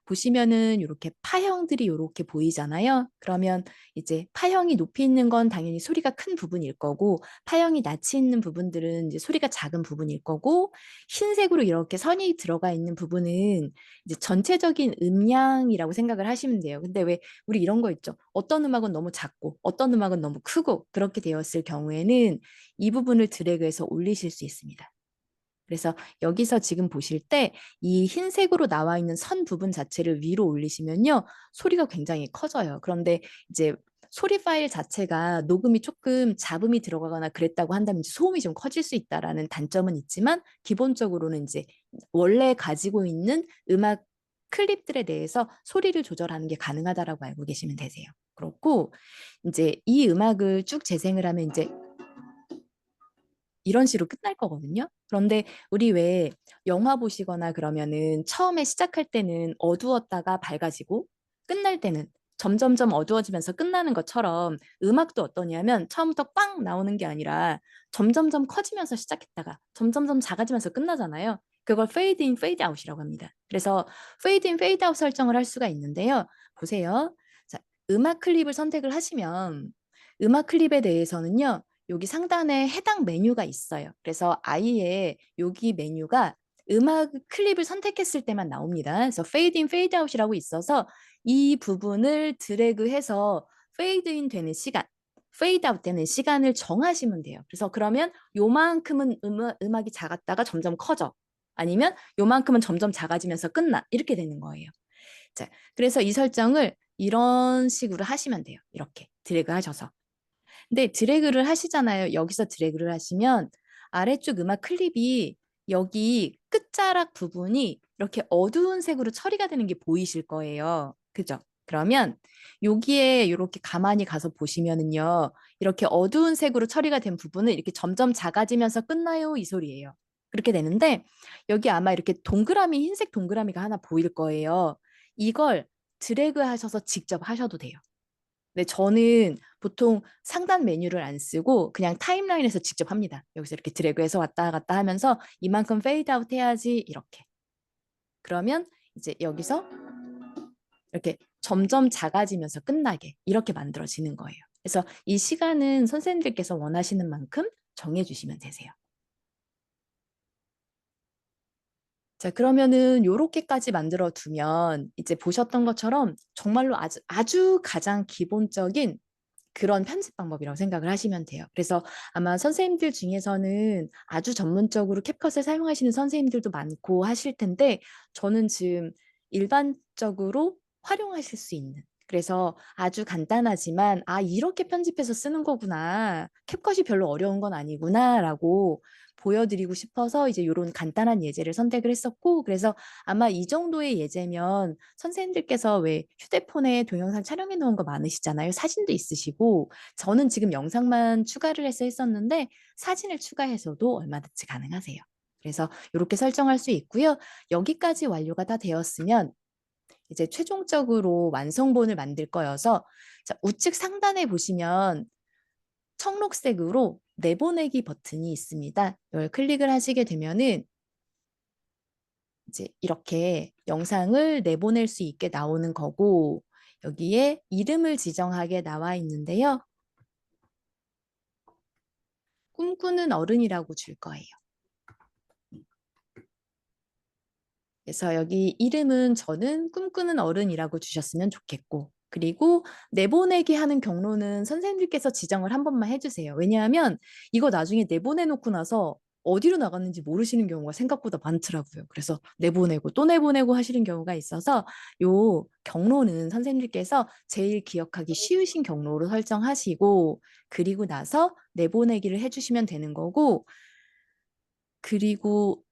보시면은 이렇게 파형들이 요렇게 보이잖아요. 그러면 이제 파형이 높이 있는 건 당연히 소리가 큰 부분일 거고, 파형이 낯이 있는 부분들은 이제 소리가 작은 부분일 거고, 흰색으로 이렇게 선이 들어가 있는 부분은 이제 전체적인 음량이라고 생각을 하시면 돼요. 근데 왜 우리 이런 거 있죠. 어떤 음악은 너무 작고 어떤 음악은 너무 크고 그렇게 되었을 경우에는 이 부분을 드래그해서 올리실 수 있습니다. 그래서 여기서 지금 보실 때 이 흰색으로 나와 있는 선 부분 자체를 위로 올리시면요. 소리가 굉장히 커져요. 그런데 이제 소리 파일 자체가 녹음이 조금 잡음이 들어가거나 그랬다고 한다면 이제 소음이 좀 커질 수 있다라는 단점은 있지만 기본적으로는 이제 원래 가지고 있는 음악 클립들에 대해서 소리를 조절하는 게 가능하다라고 알고 계시면 되세요. 그렇고 이제 이 음악을 쭉 재생을 하면 이제 이런 식으로 끝날 거거든요. 그런데 우리 왜 영화 보시거나 그러면은 처음에 시작할 때는 어두웠다가 밝아지고 끝날 때는 점점점 어두워지면서 끝나는 것처럼 음악도 어떠냐면 처음부터 꽝 나오는 게 아니라 점점점 커지면서 시작했다가 점점점 작아지면서 끝나잖아요. 그걸 fade in, fade out이라고 합니다. 그래서 fade in, fade out 설정을 할 수가 있는데요. 보세요. 자, 음악 클립을 선택을 하시면 음악 클립에 대해서는요. 여기 상단에 해당 메뉴가 있어요. 그래서 아예 여기 메뉴가 음악 클립을 선택했을 때만 나옵니다. 그래서 fade in, fade out이라고 있어서 이 부분을 드래그해서 fade in 되는 시간, fade out 되는 시간을 정하시면 돼요. 그래서 그러면 요만큼은 음악이 작았다가 점점 커져. 아니면 요만큼은 점점 작아지면서 끝나. 이렇게 되는 거예요. 자, 그래서 이 설정을 이런 식으로 하시면 돼요. 이렇게 드래그 하셔서. 근데 드래그를 하시잖아요. 여기서 드래그를 하시면 아래쪽 음악 클립이 여기 끝자락 부분이 이렇게 어두운 색으로 처리가 되는 게 보이실 거예요. 그죠? 그러면 여기에 이렇게 가만히 가서 보시면은요. 이렇게 어두운 색으로 처리가 된 부분은 이렇게 점점 작아지면서 끝나요. 이 소리예요. 그렇게 되는데 여기 아마 이렇게 동그라미, 흰색 동그라미가 하나 보일 거예요. 이걸 드래그 하셔서 직접 하셔도 돼요. 네, 저는 보통 상단 메뉴를 안 쓰고 그냥 타임라인에서 직접 합니다. 여기서 이렇게 드래그해서 왔다 갔다 하면서 이만큼 페이드 아웃 해야지 이렇게. 그러면 이제 여기서 이렇게 점점 작아지면서 끝나게 이렇게 만들어지는 거예요. 그래서 이 시간은 선생님들께서 원하시는 만큼 정해주시면 되세요. 자, 그러면은 요렇게까지 만들어 두면 이제 보셨던 것처럼 정말로 아주 가장 기본적인 그런 편집 방법이라고 생각을 하시면 돼요. 그래서 아마 선생님들 중에서는 아주 전문적으로 캡컷을 사용하시는 선생님들도 많고 하실 텐데 저는 지금 일반적으로 활용하실 수 있는 그래서 아주 간단하지만 아 이렇게 편집해서 쓰는 거구나. 캡컷이 별로 어려운 건 아니구나라고 보여드리고 싶어서 이제 요런 간단한 예제를 선택을 했었고 그래서 아마 이 정도의 예제면 선생님들께서 왜 휴대폰에 동영상 촬영해 놓은 거 많으시잖아요. 사진도 있으시고 저는 지금 영상만 추가를 해서 했었는데 사진을 추가해서도 얼마든지 가능하세요. 그래서 이렇게 설정할 수 있고요. 여기까지 완료가 다 되었으면 이제 최종적으로 완성본을 만들 거여서 자, 우측 상단에 보시면 청록색으로 내보내기 버튼이 있습니다. 이걸 클릭을 하시게 되면은 이제 이렇게 영상을 내보낼 수 있게 나오는 거고 여기에 이름을 지정하게 나와 있는데요. 꿈꾸는 어른이라고 줄 거예요. 그래서 여기 이름은 저는 꿈꾸는 어른이라고 주셨으면 좋겠고 그리고 내보내기 하는 경로는 선생님들께서 지정을 한 번만 해주세요. 왜냐하면 이거 나중에 내보내놓고 나서 어디로 나갔는지 모르시는 경우가 생각보다 많더라고요. 그래서 내보내고 또 내보내고 하시는 경우가 있어서 요 경로는 선생님들께서 제일 기억하기 쉬우신 경로로 설정하시고 그리고 나서 내보내기를 해주시면 되는 거고 그리고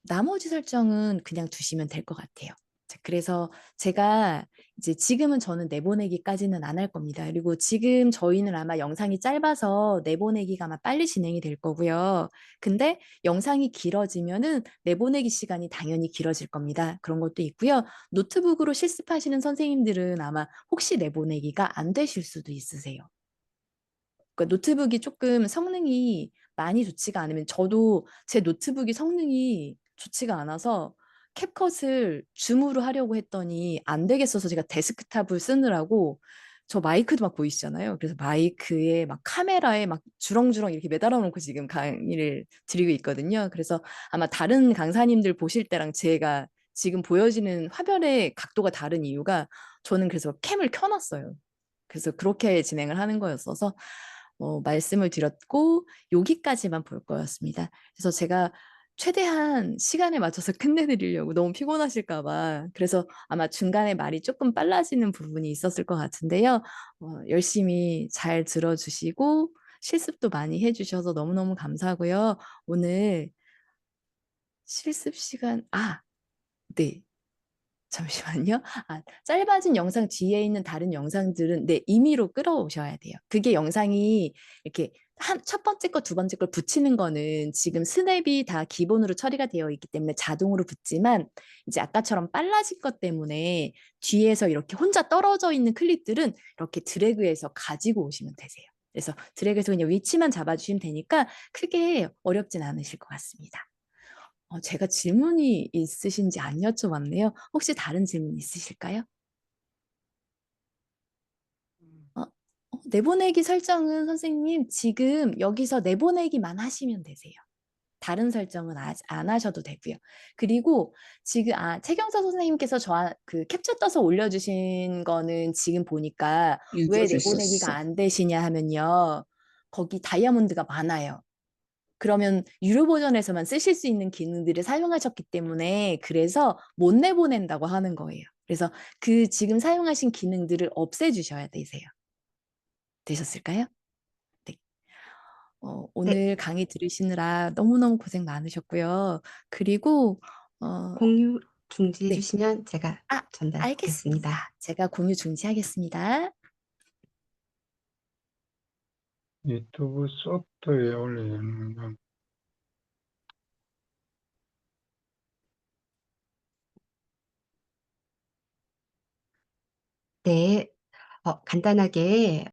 나머지 설정은 그냥 두시면 될 것 같아요. 자, 그래서 제가 이제 지금은 저는 내보내기까지는 안 할 겁니다. 그리고 지금 저희는 아마 영상이 짧아서 내보내기가 아마 빨리 진행이 될 거고요. 근데 영상이 길어지면은 내보내기 시간이 당연히 길어질 겁니다. 그런 것도 있고요. 노트북으로 실습하시는 선생님들은 아마 혹시 내보내기가 안 되실 수도 있으세요. 그러니까 노트북이 조금 성능이 많이 좋지가 않으면 저도 제 노트북이 성능이 좋지가 않아서 캡컷을 줌으로 하려고 했더니 안 되겠어서 제가 데스크탑을 쓰느라고 저 마이크도 막 보이시잖아요. 그래서 마이크에 막 카메라에 막 주렁주렁 이렇게 매달아 놓고 지금 강의를 드리고 있거든요. 그래서 아마 다른 강사님들 보실 때랑 제가 지금 보여지는 화면의 각도가 다른 이유가 저는 그래서 캠을 켜놨어요. 그래서 그렇게 진행을 하는 거였어서 말씀을 드렸고 여기까지만 볼 거였습니다. 그래서 제가 최대한 시간에 맞춰서 끝내드리려고 너무 피곤하실까 봐. 그래서 아마 중간에 말이 조금 빨라지는 부분이 있었을 것 같은데요. 열심히 잘 들어주시고 실습도 많이 해주셔서 너무너무 감사하고요. 오늘 실습 시간, 네. 잠시만요. 짧아진 영상 뒤에 있는 다른 영상들은 네, 임의로 끌어오셔야 돼요. 그게 영상이 이렇게 첫 번째 거, 두 번째 걸 붙이는 거는 지금 스냅이 다 기본으로 처리가 되어 있기 때문에 자동으로 붙지만 이제 아까처럼 빨라진 것 때문에 뒤에서 이렇게 혼자 떨어져 있는 클립들은 이렇게 드래그해서 가지고 오시면 되세요. 그래서 드래그해서 그냥 위치만 잡아주시면 되니까 크게 어렵진 않으실 것 같습니다. 제가 질문이 있으신지 안 여쭤봤네요. 혹시 다른 질문 있으실까요? 내보내기 설정은 선생님 지금 여기서 내보내기만 하시면 되세요. 다른 설정은 안 하셔도 되고요. 그리고 지금 최경서 선생님께서 그 캡처 떠서 올려주신 거는 지금 보니까 왜 내보내기가 읽어줬었어. 안 되시냐 하면요. 거기 다이아몬드가 많아요. 그러면 유료 버전에서만 쓰실 수 있는 기능들을 사용하셨기 때문에 그래서 못 내보낸다고 하는 거예요. 그래서 그 지금 사용하신 기능들을 없애주셔야 되세요. 되셨을까요? 네. 네, 오늘 강의 들으시느라 너무너무 고생 많으셨고요. 그리고 공유 중지해 네. 주시면 제가 전달해 알겠습니다. 보겠습니다. 제가 공유 중지하겠습니다. 유튜브 소프트에 올리는 건 네, 간단하게